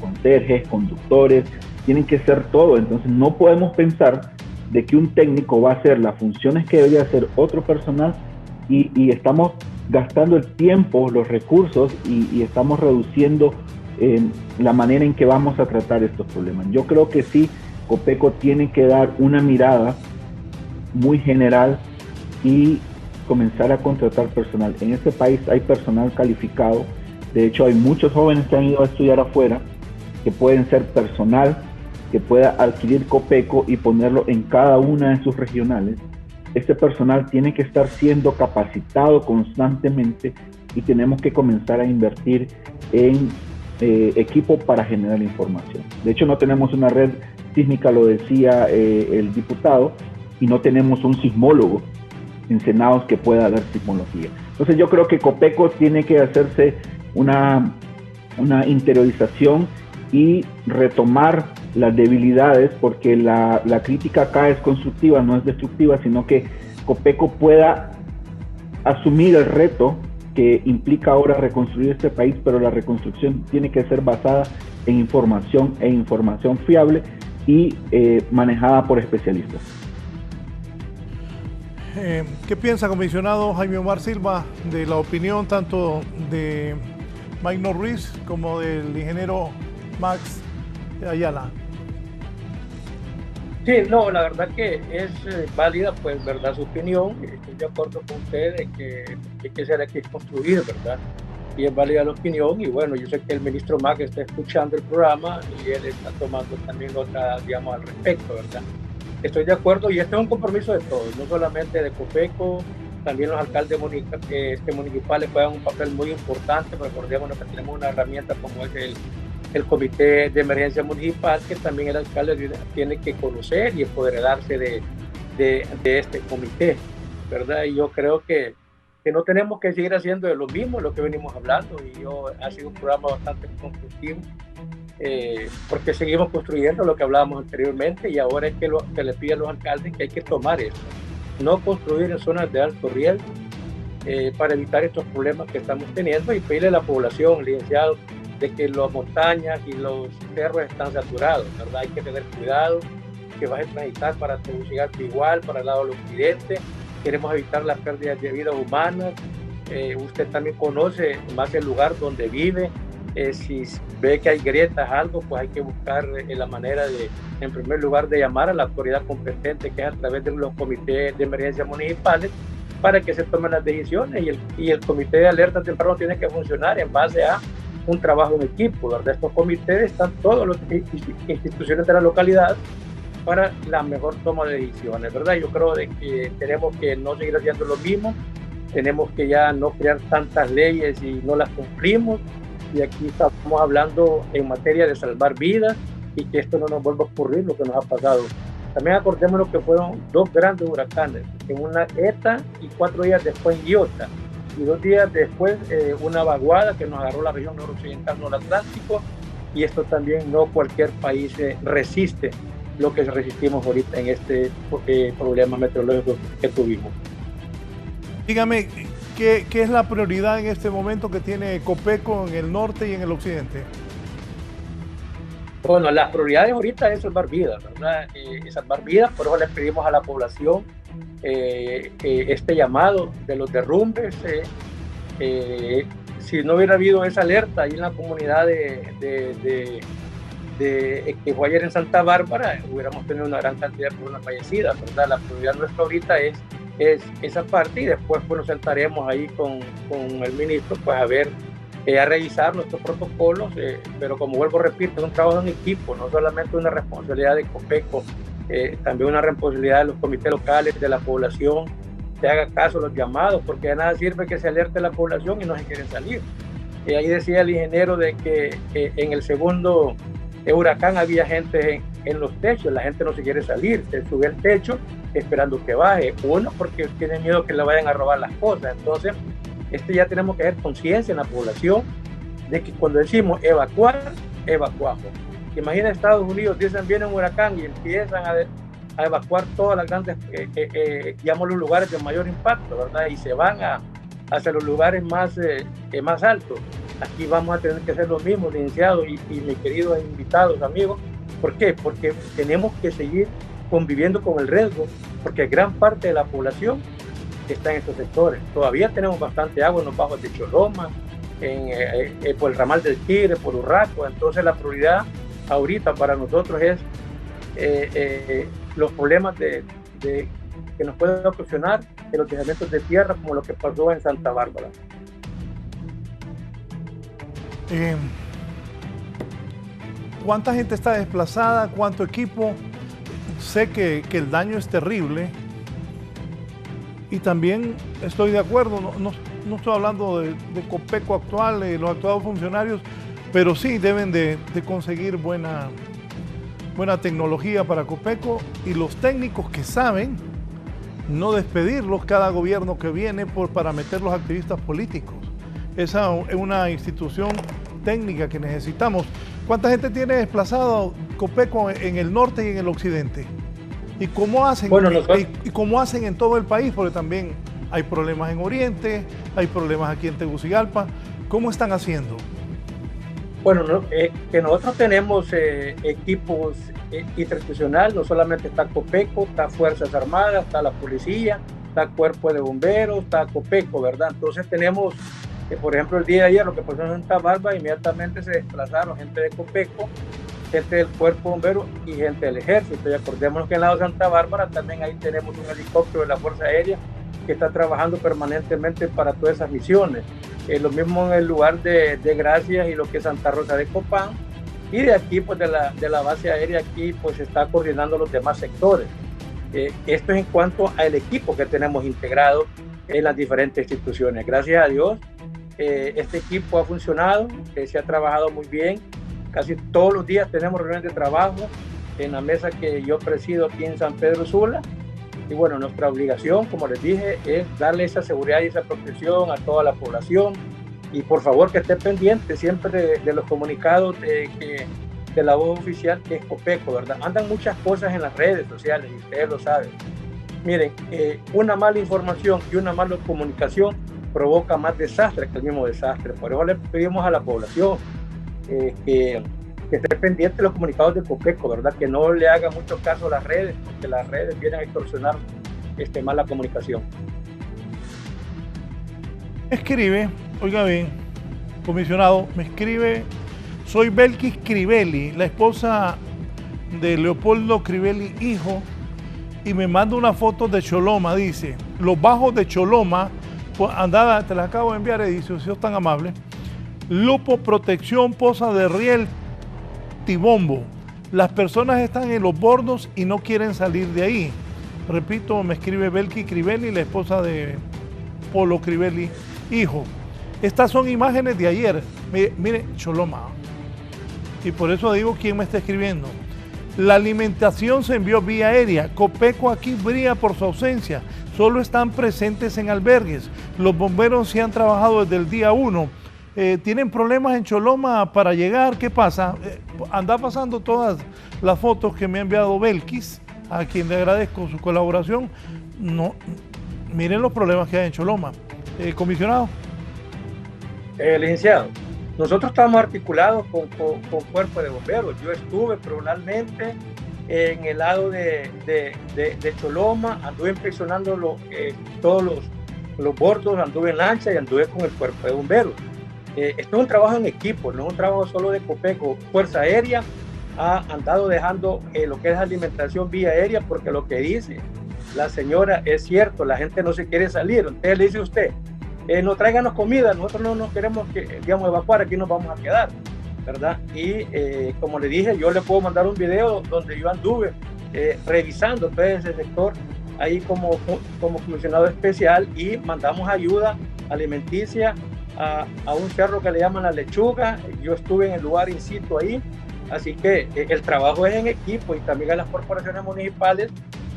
conserjes, conductores, tienen que ser todo. Entonces no podemos pensar de que un técnico va a hacer las funciones que debería hacer otro personal y estamos gastando el tiempo, los recursos y estamos reduciendo la manera en que vamos a tratar estos problemas. Yo creo que sí, Copeco tiene que dar una mirada muy general y comenzar a contratar personal. En este país hay personal calificado. De hecho, hay muchos jóvenes que han ido a estudiar afuera, que pueden ser personal, que pueda adquirir Copeco y ponerlo en cada una de sus regionales. Este personal tiene que estar siendo capacitado constantemente y tenemos que comenzar a invertir en equipo para generar información. De hecho, no tenemos una red sísmica, lo decía el diputado, y no tenemos un sismólogo en SENAOS que pueda dar sismología. Entonces yo creo que Copeco tiene que hacerse una interiorización y retomar las debilidades, porque la crítica acá es constructiva, no es destructiva, sino que Copeco pueda asumir el reto que implica ahora reconstruir este país, pero la reconstrucción tiene que ser basada en información fiable y manejada por especialistas. ¿Qué piensa, comisionado Jaime Omar Silva, de la opinión tanto de Maynor Ruiz como del ingeniero Max Ayala? Sí, no, la verdad que es válida, pues, verdad, su opinión. Estoy de acuerdo con usted de que hay que ser aquí construir, ¿verdad? y es válida la opinión. Y bueno, yo sé que el ministro Mac está escuchando el programa y él está tomando también nota, digamos, al respecto, ¿verdad? Estoy de acuerdo y este es un compromiso de todos, no solamente de Copeco, también los alcaldes municipales juegan un papel muy importante. Recordemos que tenemos una herramienta como es el Comité de Emergencia Municipal, que también el alcalde tiene que conocer y empoderarse de este comité, ¿verdad? Y yo creo que no tenemos que seguir haciendo de lo mismo, lo que venimos hablando, y ha sido un programa bastante constructivo, porque seguimos construyendo lo que hablábamos anteriormente, y ahora es que le pide a los alcaldes que hay que tomar esto, no construir en zonas de alto riesgo, para evitar estos problemas que estamos teniendo, y pedirle a la población, licenciado, de que las montañas y los cerros están saturados, ¿verdad? Hay que tener cuidado, que vas a transitar para Tegucigalpa igual, para el lado del occidente. Queremos evitar las pérdidas de vidas humanas. Usted también conoce más el lugar donde vive. Si ve que hay grietas, algo, pues hay que buscar la manera de, en primer lugar, de llamar a la autoridad competente, que es a través de los comités de emergencia municipales, para que se tomen las decisiones, y el comité de alerta temprano tiene que funcionar en base a un trabajo en equipo, ¿verdad? Estos comités están todas las instituciones de la localidad para la mejor toma de decisiones, ¿verdad? Yo creo de que tenemos que no seguir haciendo lo mismo, tenemos que ya no crear tantas leyes y no las cumplimos, y aquí estamos hablando en materia de salvar vidas y que esto no nos vuelva a ocurrir lo que nos ha pasado. También acordémonos que fueron 2 grandes huracanes, en una ETA y 4 días después Iota, y 2 días después una vaguada que nos agarró la región noroccidental del Atlántico, y esto también no cualquier país resiste lo que resistimos ahorita en este problema meteorológico que tuvimos. Dígame, ¿qué es la prioridad en este momento que tiene Copeco en el norte y en el occidente? Bueno, las prioridades ahorita es salvar vidas, ¿verdad? Salvar vidas, por eso le pedimos a la población este llamado de los derrumbes. Si no hubiera habido esa alerta ahí en la comunidad que fue ayer en Santa Bárbara, hubiéramos tenido una gran cantidad de personas fallecidas, ¿verdad? La prioridad nuestra ahorita es esa parte, y después pues nos sentaremos ahí con el ministro pues a ver, a revisar nuestros protocolos, pero como vuelvo a repetir, es un trabajo en equipo, no solamente una responsabilidad de Copeco, también una responsabilidad de los comités locales, de la población, que haga caso a los llamados, porque de nada sirve que se alerte a la población y no se quieren salir. Ahí decía el ingeniero de que en el segundo huracán había gente en los techos, la gente no se quiere salir, se sube al techo esperando que baje, uno porque tiene miedo que le vayan a robar las cosas. Entonces ya tenemos que hacer conciencia en la población de que cuando decimos evacuar, evacuamos. Imagina Estados Unidos, dicen viene un huracán y empiezan a evacuar todas las grandes, digamos, los lugares de mayor impacto, ¿verdad? Y se van hacia los lugares más altos. Aquí vamos a tener que hacer lo mismo, licenciado y mis queridos invitados, amigos. ¿Por qué? Porque tenemos que seguir conviviendo con el riesgo, porque gran parte de la población está en estos sectores. Todavía tenemos bastante agua en los bajos de Choloma, por el ramal del Tigre, por Urraco. Entonces la prioridad ahorita para nosotros es los problemas que nos pueden ocasionar en los deslizamientos de tierra, como lo que pasó en Santa Bárbara. ¿Cuánta gente está desplazada? ¿Cuánto equipo? Sé que el daño es terrible, y también estoy de acuerdo, no estoy hablando de Copeco actual, de los actuales funcionarios, pero sí deben de conseguir buena tecnología para Copeco, y los técnicos que saben no despedirlos cada gobierno que viene para meter los activistas políticos. Esa es una institución técnica que necesitamos. ¿Cuánta gente tiene desplazado Copeco en el norte y en el occidente? ¿Y cómo hacen? Bueno, ¿y cómo hacen en todo el país? Porque también hay problemas en Oriente, hay problemas aquí en Tegucigalpa. ¿Cómo están haciendo? Bueno, que nosotros tenemos equipos institucionales, no solamente está Copeco, está Fuerzas Armadas, está la policía, está Cuerpo de Bomberos, está Copeco, ¿verdad? Entonces tenemos, por ejemplo, el día de ayer lo que pasó en Santa Bárbara, inmediatamente se desplazaron gente de Copeco, gente del Cuerpo de Bomberos y gente del Ejército. Y acordémonos que en el lado de Santa Bárbara también ahí tenemos un helicóptero de la Fuerza Aérea que está trabajando permanentemente para todas esas misiones. lo mismo en el lugar de Gracias y lo que es Santa Rosa de Copán, y de aquí, pues de la base aérea aquí, pues se está coordinando los demás sectores. Esto es en cuanto al equipo que tenemos integrado en las diferentes instituciones. Gracias a Dios, este equipo ha funcionado, se ha trabajado muy bien. Casi todos los días tenemos reuniones de trabajo en la mesa que yo presido aquí en San Pedro Sula. Y bueno, nuestra obligación, como les dije, es darle esa seguridad y esa protección a toda la población. Y por favor que esté pendiente siempre de los comunicados de la voz oficial, que es Copeco, ¿verdad? Andan muchas cosas en las redes sociales y ustedes lo saben. Miren, una mala información y una mala comunicación provoca más desastre que el mismo desastre. Por eso le pedimos a la población que esté pendiente de los comunicados de Copeco, ¿verdad? Que no le haga mucho caso a las redes, porque las redes vienen a extorsionar más la comunicación. Escribe, oiga bien, comisionado, me escribe, soy Belkis Crivelli, la esposa de Leopoldo Crivelli, hijo, y me manda una foto de Choloma, dice, los bajos de Choloma, pues andada, te las acabo de enviar, edición, si sos tan amable, Lupo, Protección, Poza de Riel, Tibombo. Las personas están en los bordos y no quieren salir de ahí. Repito, me escribe Belkis Crivelli, la esposa de Polo Crivelli, hijo. Estas son imágenes de ayer. Mire, Choloma. Y por eso digo quién me está escribiendo. La alimentación se envió vía aérea. Copeco aquí brilla por su ausencia. Solo están presentes en albergues. Los bomberos sí han trabajado desde el día 1. ¿Tienen problemas en Choloma para llegar? ¿Qué pasa? Anda pasando todas las fotos que me ha enviado Belkis, a quien le agradezco su colaboración. No, miren los problemas que hay en Choloma. Comisionado. Licenciado, nosotros estamos articulados con cuerpo de bomberos. Yo estuve personalmente en el lado de Choloma, anduve inspeccionando todos los bordos, anduve en lancha y anduve con el cuerpo de bomberos. Esto es un trabajo en equipo, no es un trabajo solo de Copeco. Fuerza Aérea ha andado dejando lo que es alimentación vía aérea, porque lo que dice la señora es cierto, la gente no se quiere salir. Entonces le dice usted, no tráiganos comida, nosotros no nos queremos evacuar, aquí nos vamos a quedar, ¿verdad? Y como le dije, yo le puedo mandar un video donde yo anduve revisando todo ese sector ahí como comisionado especial, y mandamos ayuda alimenticia a un cerro que le llaman La Lechuga. Yo estuve en el lugar in situ ahí, así que el trabajo es en equipo, y también a las corporaciones municipales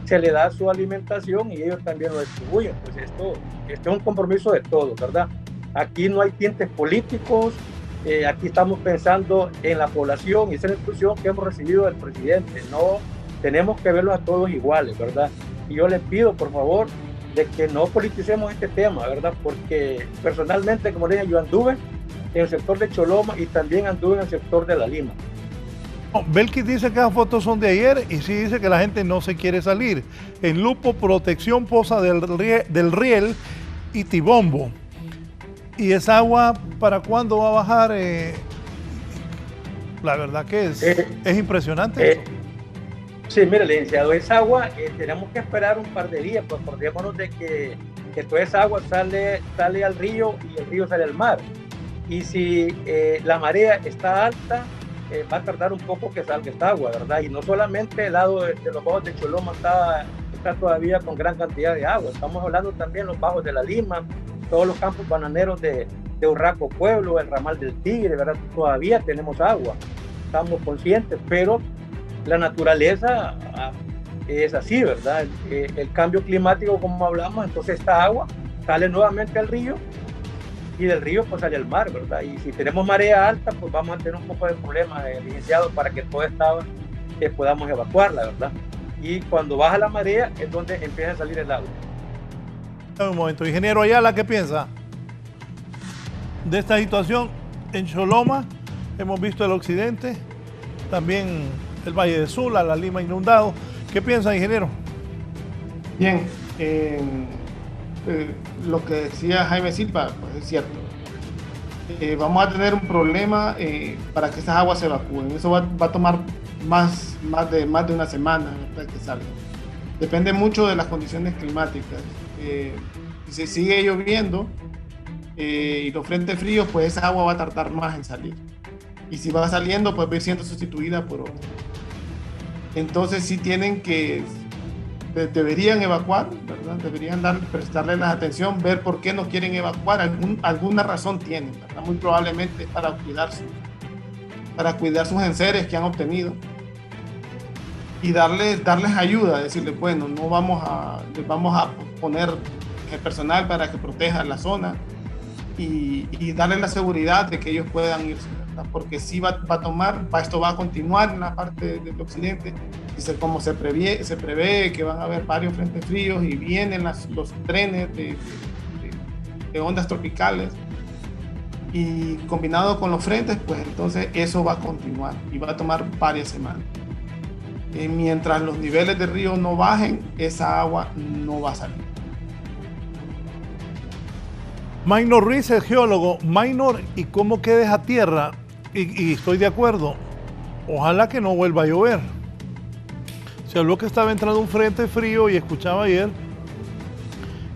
se le da su alimentación y ellos también lo distribuyen. Pues esto es un compromiso de todos, ¿verdad? Aquí no hay tintes políticos, aquí estamos pensando en la población, y esa es la instrucción que hemos recibido del presidente. No tenemos que verlos a todos iguales, ¿verdad? Y yo les pido, por favor, de que no politicemos este tema, ¿verdad? Porque personalmente, como les dije, yo anduve en el sector de Choloma y también anduve en el sector de La Lima. Belkis dice que las fotos son de ayer, y sí dice que la gente no se quiere salir. En Lupo, Protección, Poza del Riel y Tibombo. ¿Y esa agua para cuándo va a bajar? La verdad que es impresionante eso. Sí, mire, licenciado, esa agua tenemos que esperar un par de días, pues acordémonos de que toda esa agua sale al río y el río sale al mar. Y si la marea está alta, va a tardar un poco que salga esta agua, ¿verdad? Y no solamente el lado de los bajos de Choloma está todavía con gran cantidad de agua, estamos hablando también los bajos de La Lima, todos los campos bananeros de Urraco Pueblo, el ramal del Tigre, ¿verdad? Todavía tenemos agua, estamos conscientes, pero la naturaleza es así, ¿verdad? El cambio climático, como hablamos, entonces esta agua sale nuevamente al río, y del río pues sale al mar, ¿verdad? Y si tenemos marea alta, pues vamos a tener un poco de problemas, licenciado, para que toda esta agua podamos evacuarla, ¿verdad? Y cuando baja la marea es donde empieza a salir el agua. Un momento, ingeniero Ayala, ¿qué piensa de esta situación en Choloma? Hemos visto el occidente, también el Valle de Sula, La Lima inundado. ¿Qué piensa, ingeniero? Bien, lo que decía Jaime Silva, pues es cierto. Vamos a tener un problema para que esas aguas se evacúen. Eso va a tomar más de una semana para que salgan. Depende mucho de las condiciones climáticas. Si sigue lloviendo, y los frentes fríos, pues esa agua va a tardar más en salir. Y si va saliendo, pues va a ir siendo sustituida por otra. Entonces sí tienen que, deberían evacuar, ¿verdad? Deberían prestarle la atención, ver por qué no quieren evacuar. Alguna razón tienen, ¿verdad? Muy probablemente para cuidar sus enseres que han obtenido. Y darles ayuda, decirles, bueno, les vamos a poner el personal para que proteja la zona y darles la seguridad de que ellos puedan irse, ¿verdad? Porque sí esto va a continuar en la parte del occidente, y como se prevé que van a haber varios frentes fríos y vienen los trenes de ondas tropicales, y combinado con los frentes, pues entonces eso va a continuar y va a tomar varias semanas. Mientras los niveles del río no bajen, esa agua no va a salir. Maynor Ruiz, el geólogo. Maynor, ¿y cómo queda esa tierra? Y estoy de acuerdo, ojalá que no vuelva a llover. Se habló que estaba entrando un frente frío y escuchaba ayer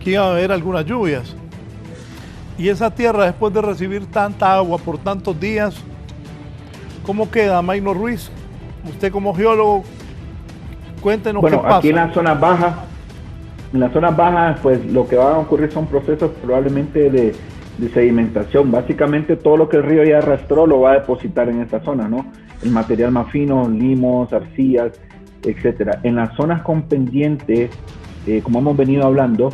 que iba a haber algunas lluvias. Y esa tierra, después de recibir tanta agua por tantos días, ¿cómo queda, Maynor Ruiz? Usted como geólogo, cuéntenos qué pasa. Bueno, aquí en las zonas bajas, pues lo que va a ocurrir son procesos probablemente de sedimentación. Básicamente todo lo que el río ya arrastró lo va a depositar en esta zona, ¿no? El material más fino, limos, arcillas, etcétera. En las zonas con pendiente, como hemos venido hablando,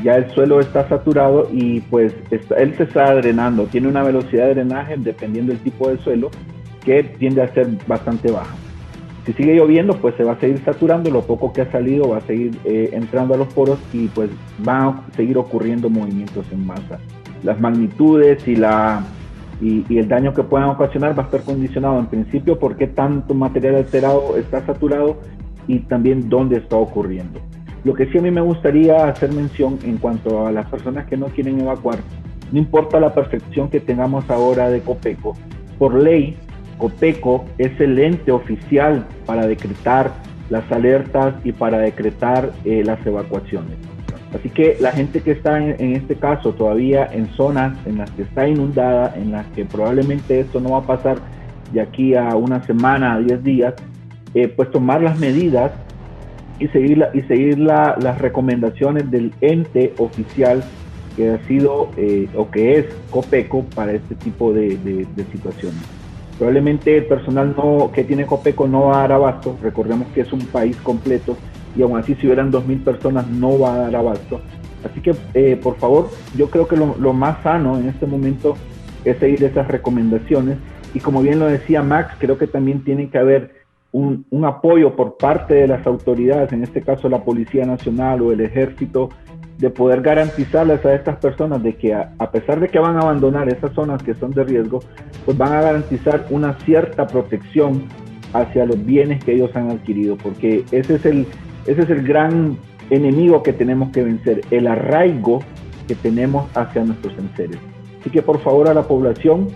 ya el suelo está saturado y pues él se está drenando. Tiene una velocidad de drenaje, dependiendo del tipo de suelo, que tiende a ser bastante baja. Si sigue lloviendo, pues se va a seguir saturando, lo poco que ha salido va a seguir entrando a los poros y pues van a seguir ocurriendo movimientos en masa. Las magnitudes y el daño que puedan ocasionar va a estar condicionado en principio por qué tanto material alterado está saturado y también dónde está ocurriendo. Lo que sí a mí me gustaría hacer mención en cuanto a las personas que no quieren evacuar, no importa la percepción que tengamos ahora de Copeco, por ley, Copeco es el ente oficial para decretar las alertas y para decretar las evacuaciones. Así que la gente que está en este caso todavía en zonas en las que está inundada, en las que probablemente esto no va a pasar de aquí a una semana, a 10 días, pues tomar las medidas y seguir las recomendaciones del ente oficial que ha sido o que es Copeco para este tipo de situaciones. Probablemente el personal que tiene Copeco no va a dar abasto. Recordemos que es un país completo y aún así si hubieran 2,000 personas no va a dar abasto. Así que por favor, yo creo que lo más sano en este momento es seguir esas recomendaciones y como bien lo decía Max, creo que también tiene que haber un apoyo por parte de las autoridades, en este caso la Policía Nacional o el Ejército, de poder garantizarles a estas personas de que a pesar de que van a abandonar esas zonas que son de riesgo, pues van a garantizar una cierta protección hacia los bienes que ellos han adquirido, porque ese es el gran enemigo que tenemos que vencer, el arraigo que tenemos hacia nuestros enseres. Así que por favor a la población,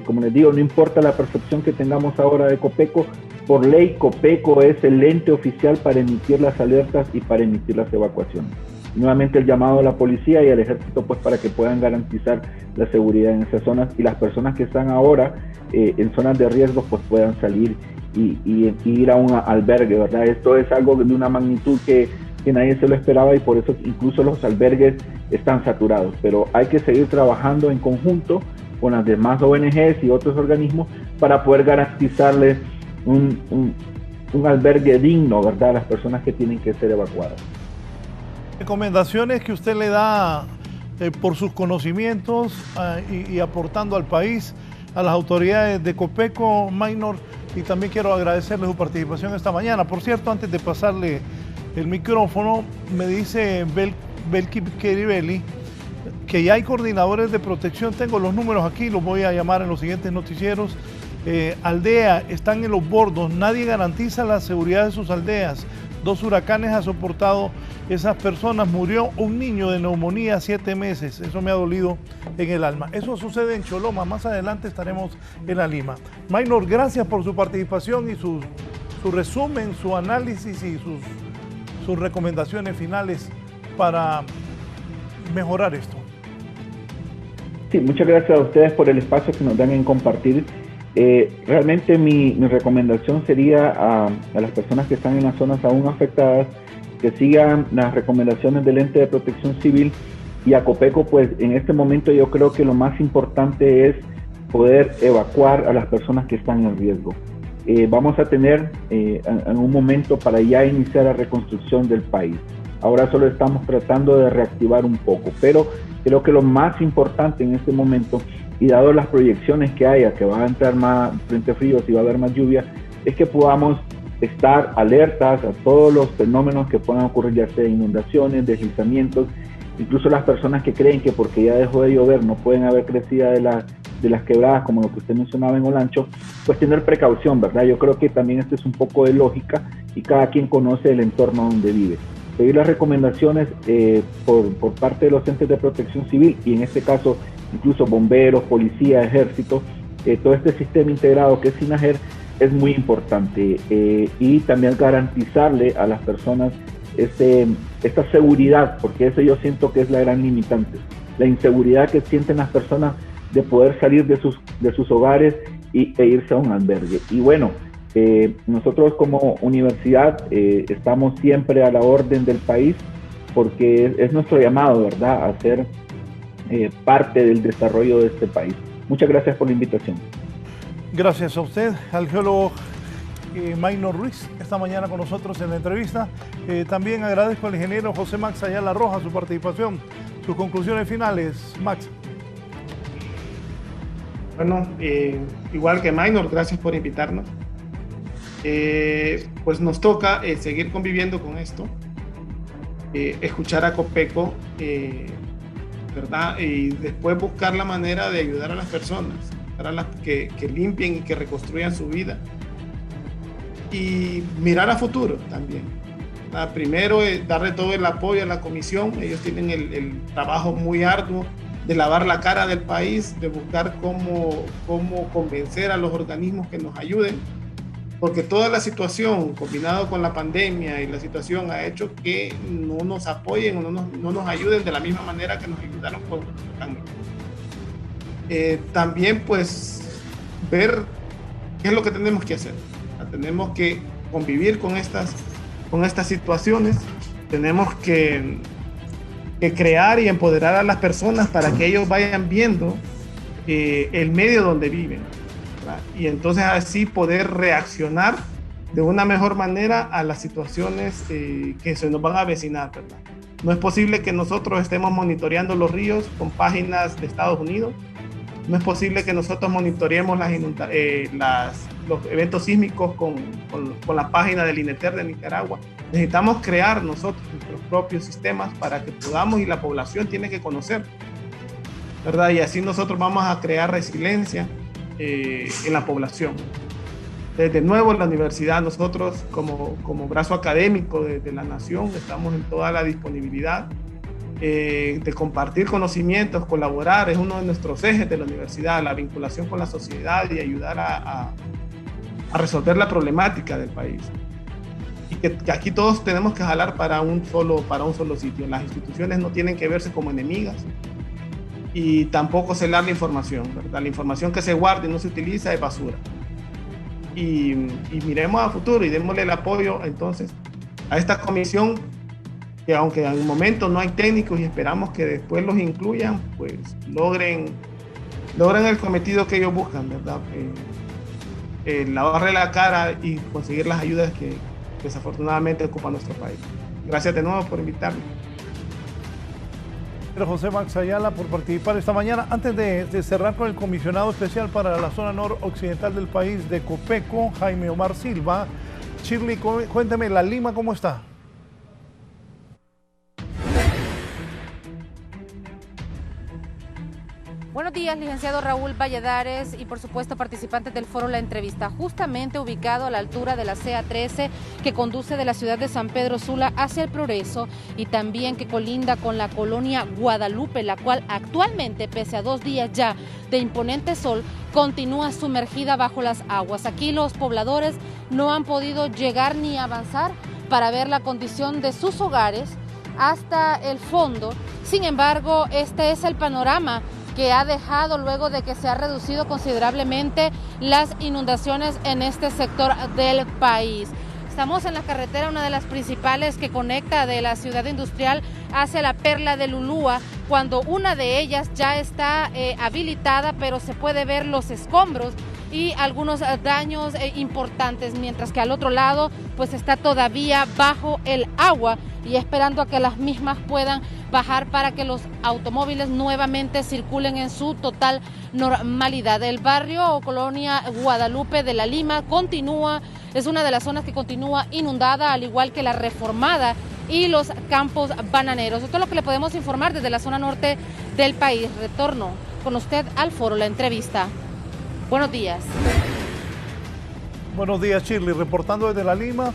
como les digo, no importa la percepción que tengamos ahora de Copeco, por ley Copeco es el ente oficial para emitir las alertas y para emitir las evacuaciones. Nuevamente el llamado a la policía y al ejército pues para que puedan garantizar la seguridad en esas zonas y las personas que están ahora en zonas de riesgo pues puedan salir y ir a un albergue, ¿verdad? Esto es algo de una magnitud que nadie se lo esperaba y por eso incluso los albergues están saturados, pero hay que seguir trabajando en conjunto con las demás ONGs y otros organismos para poder garantizarles un albergue digno, ¿verdad? A las personas que tienen que ser evacuadas. Recomendaciones que usted le da por sus conocimientos y aportando al país, a las autoridades de Copeco, Maynor, y también quiero agradecerle su participación esta mañana. Por cierto, antes de pasarle el micrófono, me dice Belki Keribeli que ya hay coordinadores de protección. Tengo los números aquí, los voy a llamar en los siguientes noticieros. Aldea, están en los bordos, nadie garantiza la seguridad de sus aldeas. 2 huracanes ha soportado esas personas, murió un niño de neumonía 7 meses, eso me ha dolido en el alma. Eso sucede en Choloma, más adelante estaremos en La Lima. Maynor, gracias por su participación y su resumen, su análisis y sus recomendaciones finales para mejorar esto. Sí, muchas gracias a ustedes por el espacio que nos dan en compartir. Realmente mi recomendación sería a las personas que están en las zonas aún afectadas que sigan las recomendaciones del Ente de Protección Civil y a Copeco. Pues en este momento yo creo que lo más importante es poder evacuar a las personas que están en riesgo. Vamos a tener en un momento para ya iniciar la reconstrucción del país. Ahora solo estamos tratando de reactivar un poco, pero creo que lo más importante en este momento, y dado las proyecciones que haya, que van a entrar más frentes fríos y va a haber más lluvia, es que podamos estar alertas a todos los fenómenos que puedan ocurrir, ya sea inundaciones, deslizamientos, incluso las personas que creen que porque ya dejó de llover no pueden haber crecido de las quebradas, como lo que usted mencionaba en Olancho, pues tener precaución, ¿verdad? Yo creo que también esto es un poco de lógica y cada quien conoce el entorno donde vive. Seguir las recomendaciones por parte de los entes de protección civil y en este caso incluso bomberos, policía, ejército, todo este sistema integrado que es SINAGER es muy importante y también garantizarle a las personas esta seguridad, porque eso yo siento que es la gran limitante, la inseguridad que sienten las personas de poder salir de sus hogares e irse a un albergue. Y bueno, nosotros como universidad estamos siempre a la orden del país porque es nuestro llamado, ¿verdad?, a ser parte del desarrollo de este país. Muchas gracias por la invitación. Gracias a usted, al geólogo Maynor Ruiz, esta mañana con nosotros en la entrevista. También agradezco al ingeniero José Max Ayala Rojas su participación. Sus conclusiones finales, Max. Bueno, igual que Maynor, gracias por invitarnos. Pues nos toca seguir conviviendo con esto, escuchar a Copeco, ¿verdad? Y después buscar la manera de ayudar a las personas, para las que limpien y que reconstruyan su vida. Y mirar a futuro también. Primero, darle todo el apoyo a la comisión. Ellos tienen el trabajo muy arduo de lavar la cara del país, de buscar cómo convencer a los organismos que nos ayuden, porque toda la situación, combinado con la pandemia y la situación, ha hecho que no nos apoyen o no nos ayuden de la misma manera que nos ayudaron con el huracán. También, pues, ver qué es lo que tenemos que hacer. Tenemos que convivir con estas situaciones, tenemos que crear y empoderar a las personas para que ellos vayan viendo el medio donde viven, ¿verdad? Y entonces así poder reaccionar de una mejor manera a las situaciones que se nos van a avecinar, ¿verdad? No es posible que nosotros estemos monitoreando los ríos con páginas de Estados Unidos, no es posible que nosotros monitoreemos los eventos sísmicos con la página del INETER de Nicaragua. Necesitamos crear nosotros nuestros propios sistemas para que podamos, y la población tiene que conocer, ¿verdad? Y así nosotros vamos a crear resiliencia en la población. Desde nuevo en la universidad, nosotros como brazo académico de la nación estamos en toda la disponibilidad de compartir conocimientos, colaborar, es uno de nuestros ejes de la universidad, la vinculación con la sociedad y ayudar a resolver la problemática del país. Y que aquí todos tenemos que jalar para un solo sitio. Las instituciones no tienen que verse como enemigas y tampoco celar la información, ¿verdad? La información que se guarda y no se utiliza es basura. Y miremos a futuro y démosle el apoyo entonces a esta comisión, que aunque en el momento no hay técnicos y esperamos que después los incluyan, pues logren el cometido que ellos buscan, ¿verdad? Lavarle la cara y conseguir las ayudas que desafortunadamente ocupa nuestro país. Gracias de nuevo por invitarme. José Max Ayala por participar esta mañana. Antes de cerrar con el comisionado especial para la zona noroccidental del país de Copeco, Jaime Omar Silva, Shirley, cuénteme, ¿la Lima cómo está? Buenos días, licenciado Raúl Valladares y por supuesto participantes del foro La Entrevista. Justamente ubicado a la altura de la CA13 que conduce de la ciudad de San Pedro Sula hacia el Progreso y también que colinda con la colonia Guadalupe, la cual actualmente, pese a 2 días ya de imponente sol, continúa sumergida bajo las aguas. Aquí los pobladores no han podido llegar ni avanzar para ver la condición de sus hogares hasta el fondo. Sin embargo, este es el panorama que ha dejado luego de que se ha reducido considerablemente las inundaciones en este sector del país. Estamos en la carretera, una de las principales que conecta de la ciudad industrial hacia la perla de Lulúa, cuando una de ellas ya está habilitada, pero se puede ver los escombros y algunos daños importantes, mientras que al otro lado pues está todavía bajo el agua y esperando a que las mismas puedan bajar para que los automóviles nuevamente circulen en su total normalidad. El barrio o colonia Guadalupe de La Lima es una de las zonas que continúa inundada, al igual que la Reformada y los campos bananeros. Esto es lo que le podemos informar desde la zona norte del país. Retorno con usted al foro, la entrevista. Buenos días. Buenos días, Shirley. Reportando desde La Lima,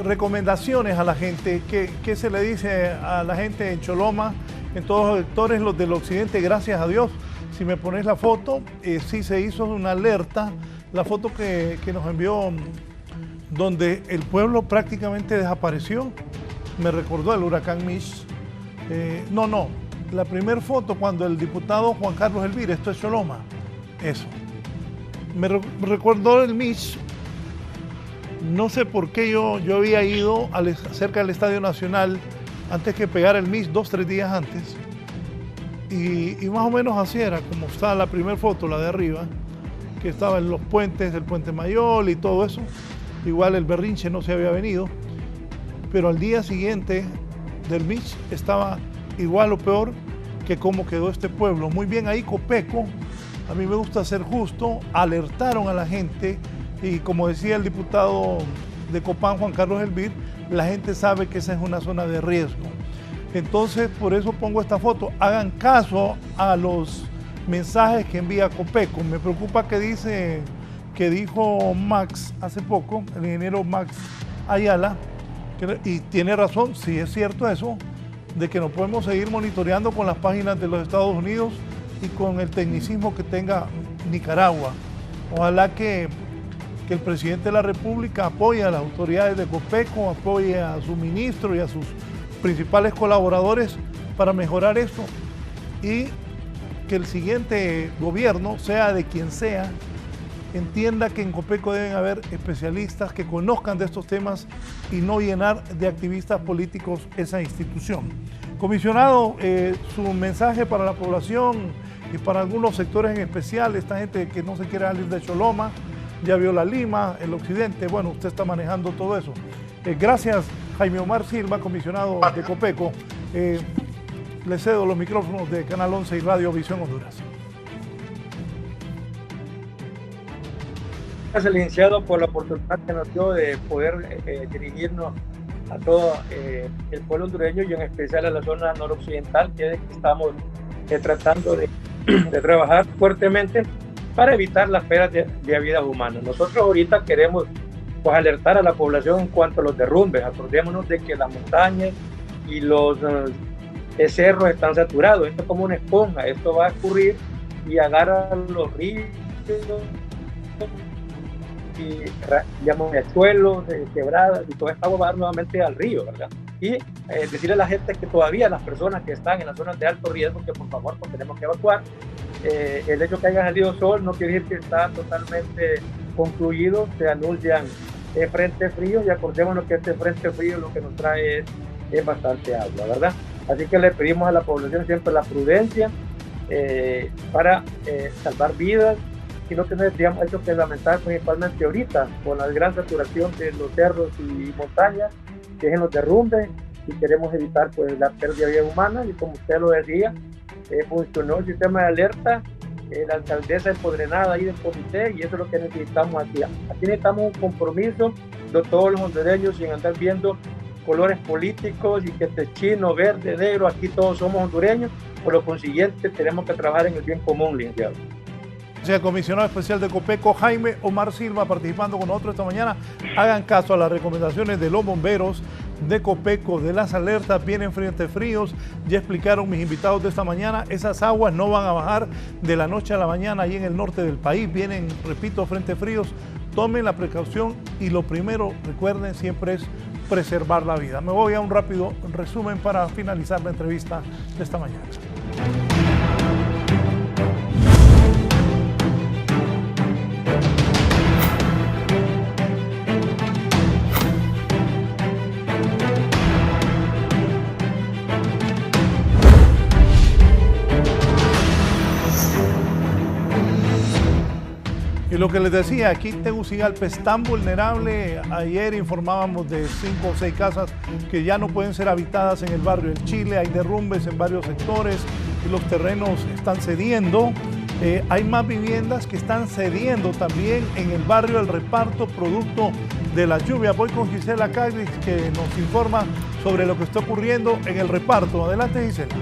recomendaciones a la gente. ¿Qué se le dice a la gente en Choloma, en todos los sectores, los del occidente? Gracias a Dios. Si me pones la foto, sí se hizo una alerta. La foto que nos envió, donde el pueblo prácticamente desapareció, me recordó el huracán Mitch. La primera foto cuando el diputado Juan Carlos Elvira, esto es Choloma, eso. Me recordó el Mitch. No sé por qué yo había ido cerca del Estadio Nacional antes que pegara el Mitch, 2-3 días antes. Y más o menos así era, como está la primera foto, la de arriba, que estaba en los puentes, el Puente Mayor y todo eso. Igual el berrinche no se había venido, pero al día siguiente del Mitch estaba igual o peor que cómo quedó este pueblo. Muy bien ahí Copeco, a mí me gusta ser justo, alertaron a la gente y como decía el diputado de Copán, Juan Carlos Elvir, la gente sabe que esa es una zona de riesgo. Entonces, por eso pongo esta foto. Hagan caso a los mensajes que envía Copeco. Me preocupa que dijo Max hace poco, el ingeniero Max Ayala, y tiene razón, sí es cierto eso, de que no podemos seguir monitoreando con las páginas de los Estados Unidos y con el tecnicismo que tenga Nicaragua. Ojalá que el presidente de la República apoye a las autoridades de Copeco, apoye a su ministro y a sus principales colaboradores para mejorar esto, y que el siguiente gobierno, sea de quien sea, entienda que en Copeco deben haber especialistas que conozcan de estos temas y no llenar de activistas políticos esa institución. Comisionado, su mensaje para la población y para algunos sectores en especial, esta gente que no se quiere salir de Choloma, ya vio La Lima, el occidente, bueno, usted está manejando todo eso. Gracias, Jaime Omar Silva, comisionado de Copeco. Le cedo los micrófonos de Canal 11 y Radio Visión Honduras. Gracias, licenciado, por la oportunidad que nos dio de poder dirigirnos a todo el pueblo hondureño y en especial a la zona noroccidental, que es que estamos tratando de trabajar fuertemente para evitar las pérdidas de vidas humanas. Nosotros ahorita queremos pues alertar a la población en cuanto a los derrumbes. Acordémonos de que las montañas y los cerros están saturados. Esto es como una esponja. Esto va a escurrir y agarra los ríos y riachuelos, quebradas, y toda esta agua va nuevamente al río, ¿verdad? Y decirle a la gente que todavía las personas que están en las zonas de alto riesgo, que por favor pues tenemos que evacuar. El hecho que haya salido sol no quiere decir que está totalmente concluido, se anuncian frentes fríos, y acordémonos que este frente frío lo que nos trae es bastante agua, ¿verdad? Así que le pedimos a la población siempre la prudencia para salvar vidas y no tener, digamos, eso que lamentar principalmente ahorita con la gran saturación de los cerros y montañas, que es en los derrumbes, y queremos evitar pues la pérdida de vida humana. Y como usted lo decía, funcionó el sistema de alerta, la alcaldesa empodrenada ahí del comité, y eso es lo que necesitamos aquí. Aquí necesitamos un compromiso de todos los hondureños sin andar viendo colores políticos y que este es chino, verde, negro. Aquí todos somos hondureños, por lo consiguiente tenemos que trabajar en el bien común, licenciado. El comisionado especial de Copeco, Jaime Omar Silva, participando con nosotros esta mañana. Hagan caso a las recomendaciones de los bomberos de Copeco, de las alertas. Vienen frentes fríos, ya explicaron mis invitados de esta mañana, esas aguas no van a bajar de la noche a la mañana ahí en el norte del país. Vienen, repito, frentes fríos. Tomen la precaución y lo primero, recuerden, siempre es preservar la vida. Me voy a un rápido resumen para finalizar la entrevista de esta mañana. Y lo que les decía, aquí Tegucigalpa es tan vulnerable. Ayer informábamos de 5 o 6 casas que ya no pueden ser habitadas en el barrio El Chile. Hay derrumbes en varios sectores y los terrenos están cediendo. Hay más viviendas que están cediendo también en el barrio El Reparto, producto de la lluvia. Voy con Gisela Cádiz, que nos informa sobre lo que está ocurriendo en El Reparto. Adelante, Gisela.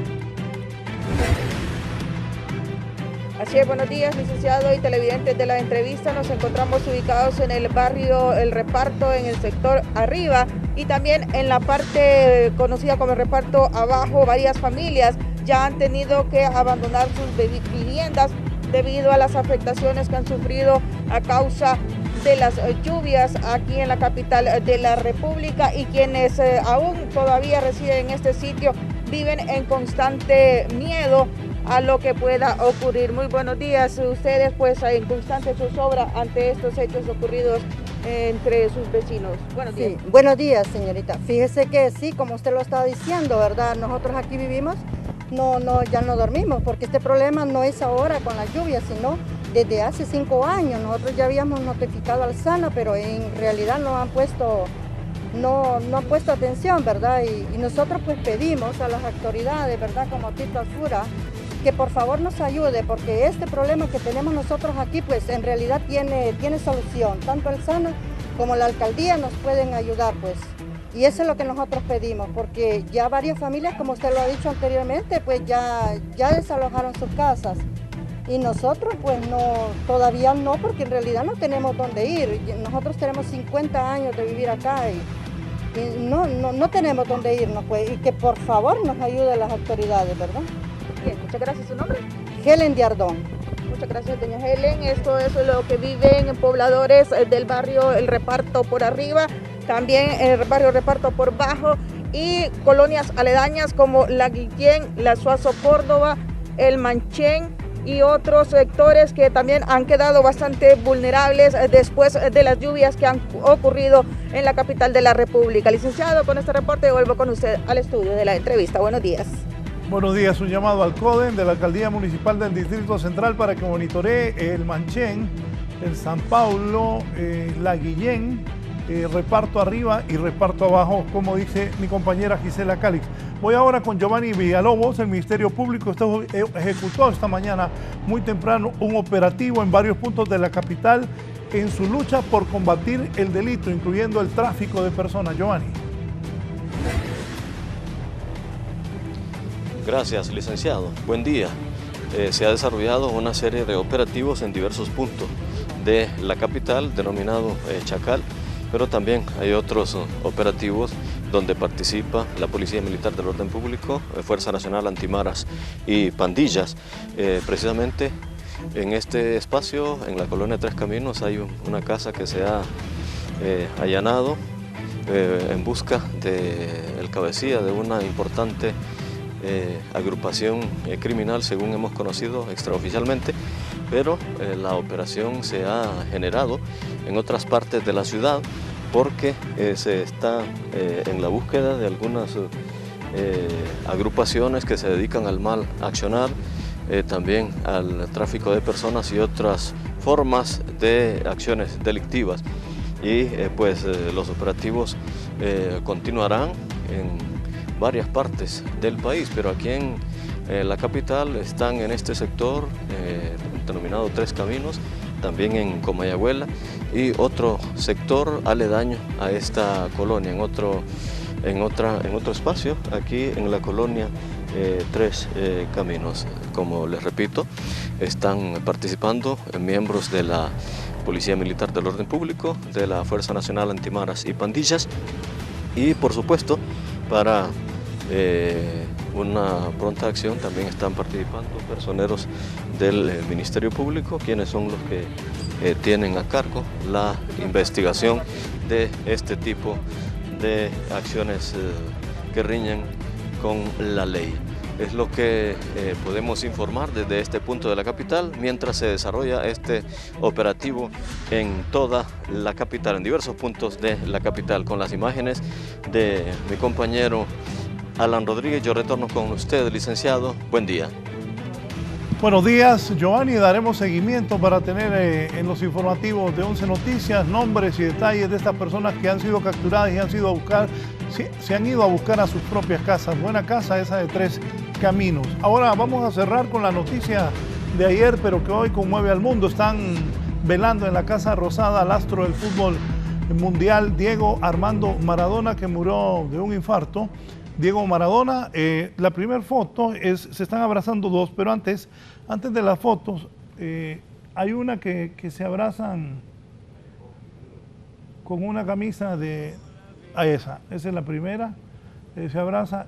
Así es, buenos días, licenciado y televidentes de la entrevista. Nos encontramos ubicados en el barrio El Reparto, en el sector arriba, y también en la parte conocida como El Reparto abajo. Varias familias ya han tenido que abandonar sus viviendas debido a las afectaciones que han sufrido a causa de las lluvias aquí en la capital de la República, y quienes aún todavía residen en este sitio viven en constante miedo a lo que pueda ocurrir. Muy buenos días. Ustedes pues en constante zozobra ante estos hechos ocurridos entre sus vecinos. Buenos días. Sí, buenos días, señorita. Fíjese que sí, como usted lo estaba diciendo, ¿verdad? Nosotros aquí vivimos, ya no dormimos, porque este problema no es ahora con la lluvia, sino desde hace 5 años. Nosotros ya habíamos notificado al SANA, pero en realidad no han puesto atención, ¿verdad? Y nosotros pues pedimos a las autoridades, ¿verdad? Como Tito Asura, que por favor nos ayude, porque este problema que tenemos nosotros aquí pues en realidad tiene solución. Tanto el SANA como la alcaldía nos pueden ayudar pues. Y eso es lo que nosotros pedimos, porque ya varias familias, como usted lo ha dicho anteriormente, pues ya desalojaron sus casas. Y nosotros pues todavía no, porque en realidad no tenemos dónde ir. Nosotros tenemos 50 años de vivir acá y no tenemos dónde irnos pues. Y que por favor nos ayuden las autoridades, ¿verdad? Bien, muchas gracias. ¿Su nombre? Helen Diardón. Muchas gracias, doña Helen. Esto es lo que viven pobladores del barrio El Reparto por arriba, también el barrio Reparto por bajo, y colonias aledañas como La Guillén, La Suazo Córdoba, El Manchén y otros sectores que también han quedado bastante vulnerables después de las lluvias que han ocurrido en la capital de la República. Licenciado, con este reporte vuelvo con usted al estudio de la entrevista. Buenos días. Buenos días. Un llamado al CODEN de la Alcaldía Municipal del Distrito Central para que monitoree el Manchén, el San Paulo, La Guillén, Reparto arriba y Reparto abajo, como dice mi compañera Gisela Cáliz. Voy ahora con Giovanni Villalobos. El Ministerio Público ejecutó esta mañana muy temprano un operativo en varios puntos de la capital en su lucha por combatir el delito, incluyendo el tráfico de personas. Giovanni. Gracias, licenciado. Buen día. Se ha desarrollado una serie de operativos en diversos puntos de la capital, denominado Chacal, pero también hay otros operativos donde participa la Policía Militar del Orden Público, Fuerza Nacional Antimaras y pandillas. Precisamente en este espacio, en la colonia Tres Caminos, hay una casa que se ha allanado en busca del cabecilla de una importante agrupación criminal, según hemos conocido extraoficialmente, pero la operación se ha generado en otras partes de la ciudad porque se está en la búsqueda de algunas agrupaciones que se dedican al mal accionar, también al tráfico de personas y otras formas de acciones delictivas. Y pues los operativos continuarán en varias partes del país, pero aquí en la capital están en este sector denominado Tres Caminos, también en Comayagüela y otro sector aledaño a esta colonia, en otro espacio, aquí en la colonia Tres Caminos. Como les repito, están participando miembros de la Policía Militar del Orden Público, de la Fuerza Nacional Antimaras y pandillas, y por supuesto para una pronta acción también están participando personeros del Ministerio Público, quienes son los que tienen a cargo la investigación de este tipo de acciones que riñen con la ley. Es lo que podemos informar desde este punto de la capital, mientras se desarrolla este operativo en toda la capital, en diversos puntos de la capital. Con las imágenes de mi compañero Alan Rodríguez, yo retorno con usted, licenciado. Buen día. Buenos días, Giovanni. Daremos seguimiento para tener en los informativos de 11 Noticias nombres y detalles de estas personas que han sido capturadas y han sido a buscar, se han ido a buscar a sus propias casas. Buena casa esa de Tres Caminos. Ahora vamos a cerrar con la noticia de ayer, pero que hoy conmueve al mundo. Están velando en la Casa Rosada al astro del fútbol mundial, Diego Armando Maradona, que murió de un infarto. Diego Maradona, la primera foto se están abrazando dos, pero antes de las fotos hay una que se abrazan con una camisa de... esa es la primera, se abraza.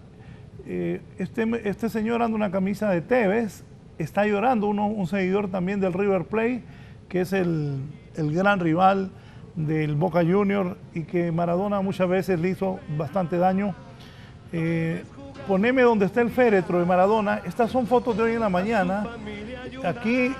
Este señor anda una camisa de Tevez, está llorando, un seguidor también del River Plate, que es el gran rival del Boca Junior y que Maradona muchas veces le hizo bastante daño. Poneme donde está el féretro de Maradona. Estas son fotos de hoy en la mañana, aquí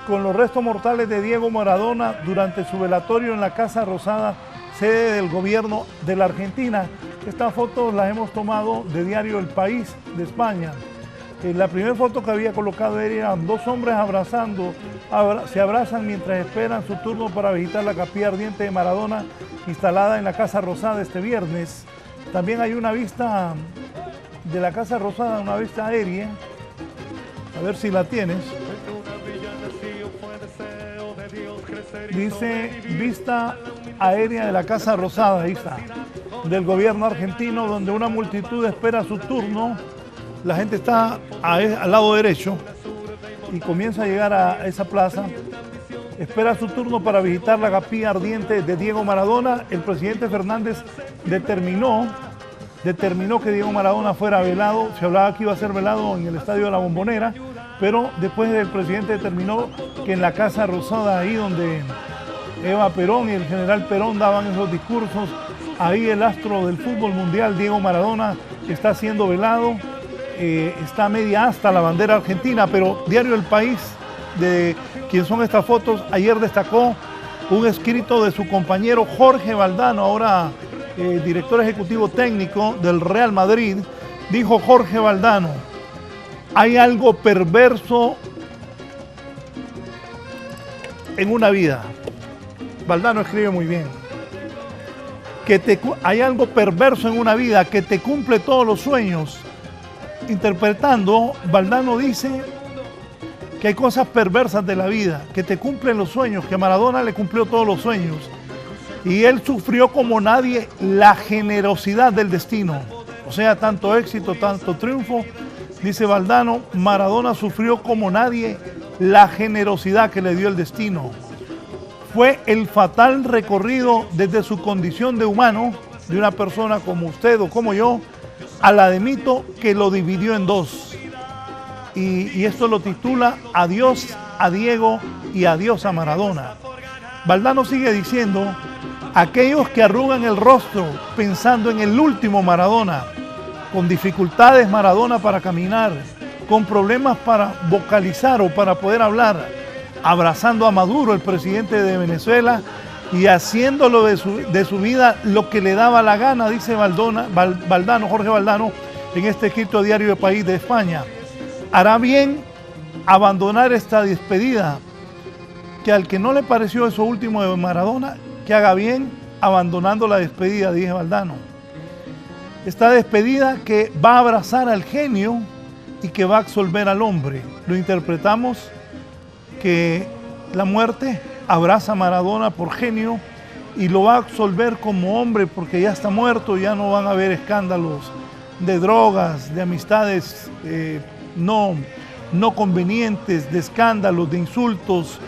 con los restos mortales de Diego Maradona durante su velatorio en la Casa Rosada, sede del gobierno de la Argentina. Estas fotos las hemos tomado de Diario El País de España. La primera foto que había colocado eran dos hombres se abrazan mientras esperan su turno para visitar la capilla ardiente de Maradona instalada en la Casa Rosada este viernes. También hay una vista de la Casa Rosada, una vista aérea, a ver si la tienes. Dice vista aérea de la Casa Rosada, ahí está, del gobierno argentino, donde una multitud espera su turno. La gente está al lado derecho y comienza a llegar a esa plaza. Espera su turno para visitar la capilla ardiente de Diego Maradona. El presidente Fernández determinó que Diego Maradona fuera velado. Se hablaba que iba a ser velado en el Estadio de la Bombonera, pero después el presidente determinó que en la Casa Rosada, ahí donde Eva Perón y el general Perón daban esos discursos, ahí el astro del fútbol mundial, Diego Maradona, está siendo velado. Está media asta la bandera argentina, pero Diario El País, de quien son estas fotos, ayer destacó un escrito de su compañero Jorge Valdano, ahora director ejecutivo técnico del Real Madrid. Dijo Jorge Valdano: hay algo perverso en una vida. Valdano escribe muy bien. Hay algo perverso en una vida que te cumple todos los sueños. Interpretando, Valdano dice que hay cosas perversas de la vida, que te cumplen los sueños, que Maradona le cumplió todos los sueños. Y él sufrió como nadie la generosidad del destino. O sea, tanto éxito, tanto triunfo. Dice Valdano, Maradona sufrió como nadie la generosidad que le dio el destino. Fue el fatal recorrido desde su condición de humano, de una persona como usted o como yo, a la de mito, que lo dividió en dos. Y esto lo titula Adiós a Diego y Adiós a Maradona. Valdano sigue diciendo: aquellos que arrugan el rostro pensando en el último Maradona, con dificultades Maradona para caminar, con problemas para vocalizar o para poder hablar, abrazando a Maduro, el presidente de Venezuela, y haciéndolo de su vida lo que le daba la gana, dice Jorge Valdano, en este escrito Diario El País de España. Hará bien abandonar esta despedida, que al que no le pareció eso último de Maradona, que haga bien abandonando la despedida, dice Valdano. Esta despedida que va a abrazar al genio y que va a absolver al hombre. Lo interpretamos que la muerte abraza a Maradona por genio y lo va a absolver como hombre, porque ya está muerto, ya no van a haber escándalos de drogas, de amistades no convenientes, de escándalos, de insultos.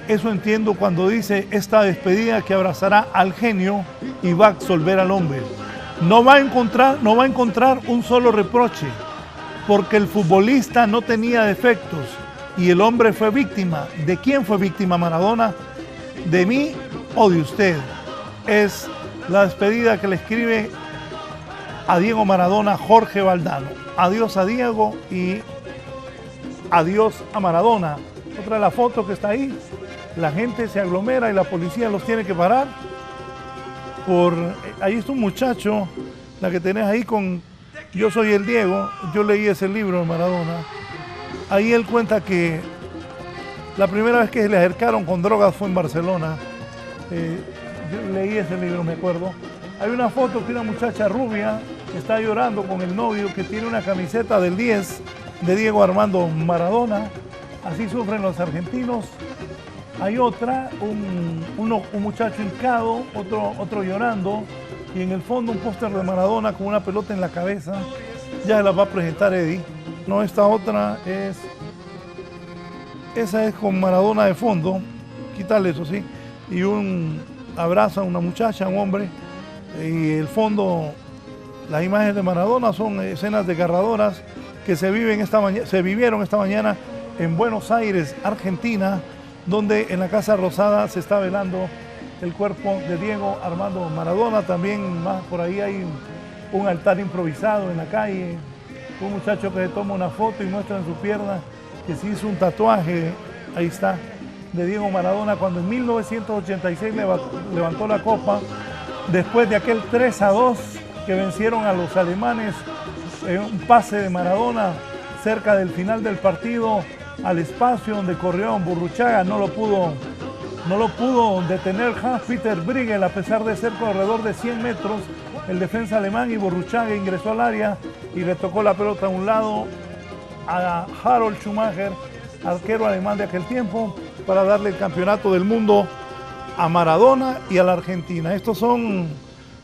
Eso entiendo cuando dice esta despedida que abrazará al genio y va a absolver al hombre. No va a encontrar un solo reproche, porque el futbolista no tenía defectos y el hombre fue víctima. ¿De quién fue víctima Maradona? ¿De mí o de usted? Es la despedida que le escribe a Diego Maradona Jorge Valdano. Adiós a Diego y adiós a Maradona. Otra de las fotos que está ahí, la gente se aglomera y la policía los tiene que parar. Ahí está un muchacho, la que tenés ahí con Yo soy el Diego. Yo leí ese libro de Maradona. ahí él cuenta que la primera vez que se le acercaron con drogas fue en Barcelona. Yo leí ese libro, me acuerdo. Hay una foto que una muchacha rubia está llorando con el novio que tiene una camiseta del 10 de Diego Armando Maradona. Así sufren los argentinos. Hay otra, un muchacho hincado, otro llorando, y en el fondo un póster de Maradona con una pelota en la cabeza. Ya la va a presentar Eddie. No, esta otra esa es con Maradona de fondo, quítale eso, sí, y abraza a una muchacha, un hombre, y el fondo, las imágenes de Maradona son escenas desgarradoras que se vivieron esta mañana en Buenos Aires, Argentina, donde en la Casa Rosada se está velando el cuerpo de Diego Armando Maradona. También más por ahí hay un altar improvisado en la calle, un muchacho que se toma una foto y muestra en su pierna que se hizo un tatuaje, ahí está, de Diego Maradona, cuando en 1986 levantó la copa, después de aquel 3-2 que vencieron a los alemanes, un pase de Maradona cerca del final del partido al espacio donde corrió Burruchaga, no lo pudo detener Hans-Peter Briegel, a pesar de ser corredor de 100 metros, el defensa alemán, y Burruchaga ingresó al área y le tocó la pelota a un lado a Harald Schumacher, arquero alemán de aquel tiempo, para darle el campeonato del mundo a Maradona y a la Argentina. Estos son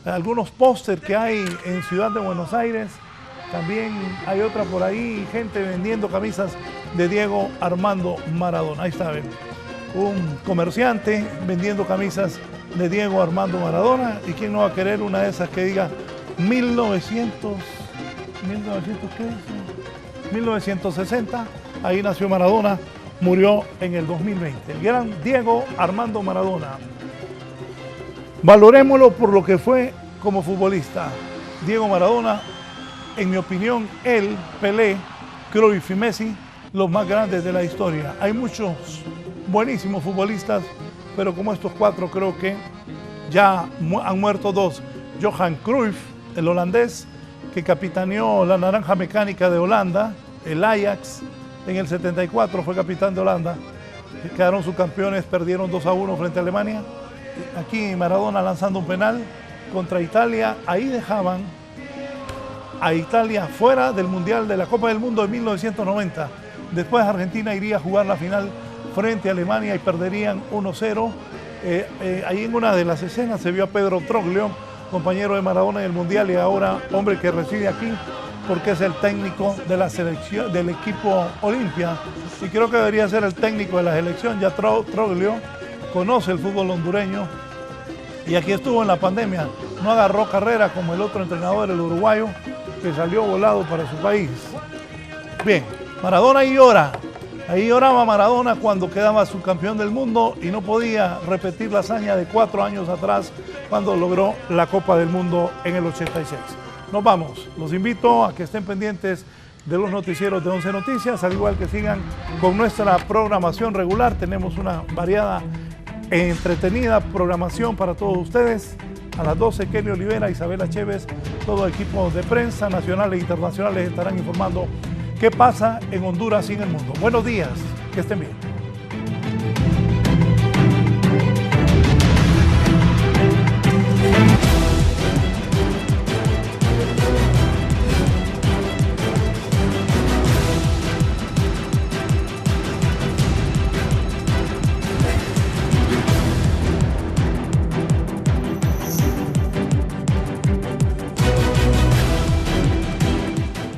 algunos póster que hay en Ciudad de Buenos Aires. También hay otra por ahí, gente vendiendo camisas de Diego Armando Maradona. Ahí está, ven, un comerciante vendiendo camisas de Diego Armando Maradona. ¿Y quién no va a querer una de esas que diga 1960? Ahí nació Maradona, murió en el 2020. El gran Diego Armando Maradona. Valorémoslo por lo que fue como futbolista. Diego Maradona, en mi opinión, él, Pelé, Cruyff y Messi, los más grandes de la historia. Hay muchos buenísimos futbolistas, pero como estos cuatro creo que ya han muerto dos. Johan Cruyff, el holandés, que capitaneó la Naranja Mecánica de Holanda, el Ajax, en el 74 fue capitán de Holanda. Quedaron subcampeones, perdieron 2-1 frente a Alemania. Aquí Maradona lanzando un penal contra Italia. Ahí dejaban a Italia fuera del Mundial de la Copa del Mundo de 1990. Después Argentina iría a jugar la final frente a Alemania y perderían 1-0. Ahí en una de las escenas se vio a Pedro Troglio, compañero de Maradona en el Mundial y ahora hombre que reside aquí porque es el técnico de la selección, del equipo Olimpia, y creo que debería ser el técnico de la selección. Ya Troglio conoce el fútbol hondureño y aquí estuvo en la pandemia. No agarró carrera como el otro entrenador, el uruguayo, que salió volado para su país. Bien, Maradona ahí llora. Ahí lloraba Maradona cuando quedaba subcampeón del mundo y no podía repetir la hazaña de 4 años atrás cuando logró la Copa del Mundo en el 86. Nos vamos. Los invito a que estén pendientes de los noticieros de 11 Noticias, al igual que sigan con nuestra programación regular. Tenemos una variada e entretenida programación para todos ustedes. A las 12, Kelly Olivera, Isabela Chévez, todo equipo de prensa nacionales e internacionales estarán informando qué pasa en Honduras y en el mundo. Buenos días, que estén bien.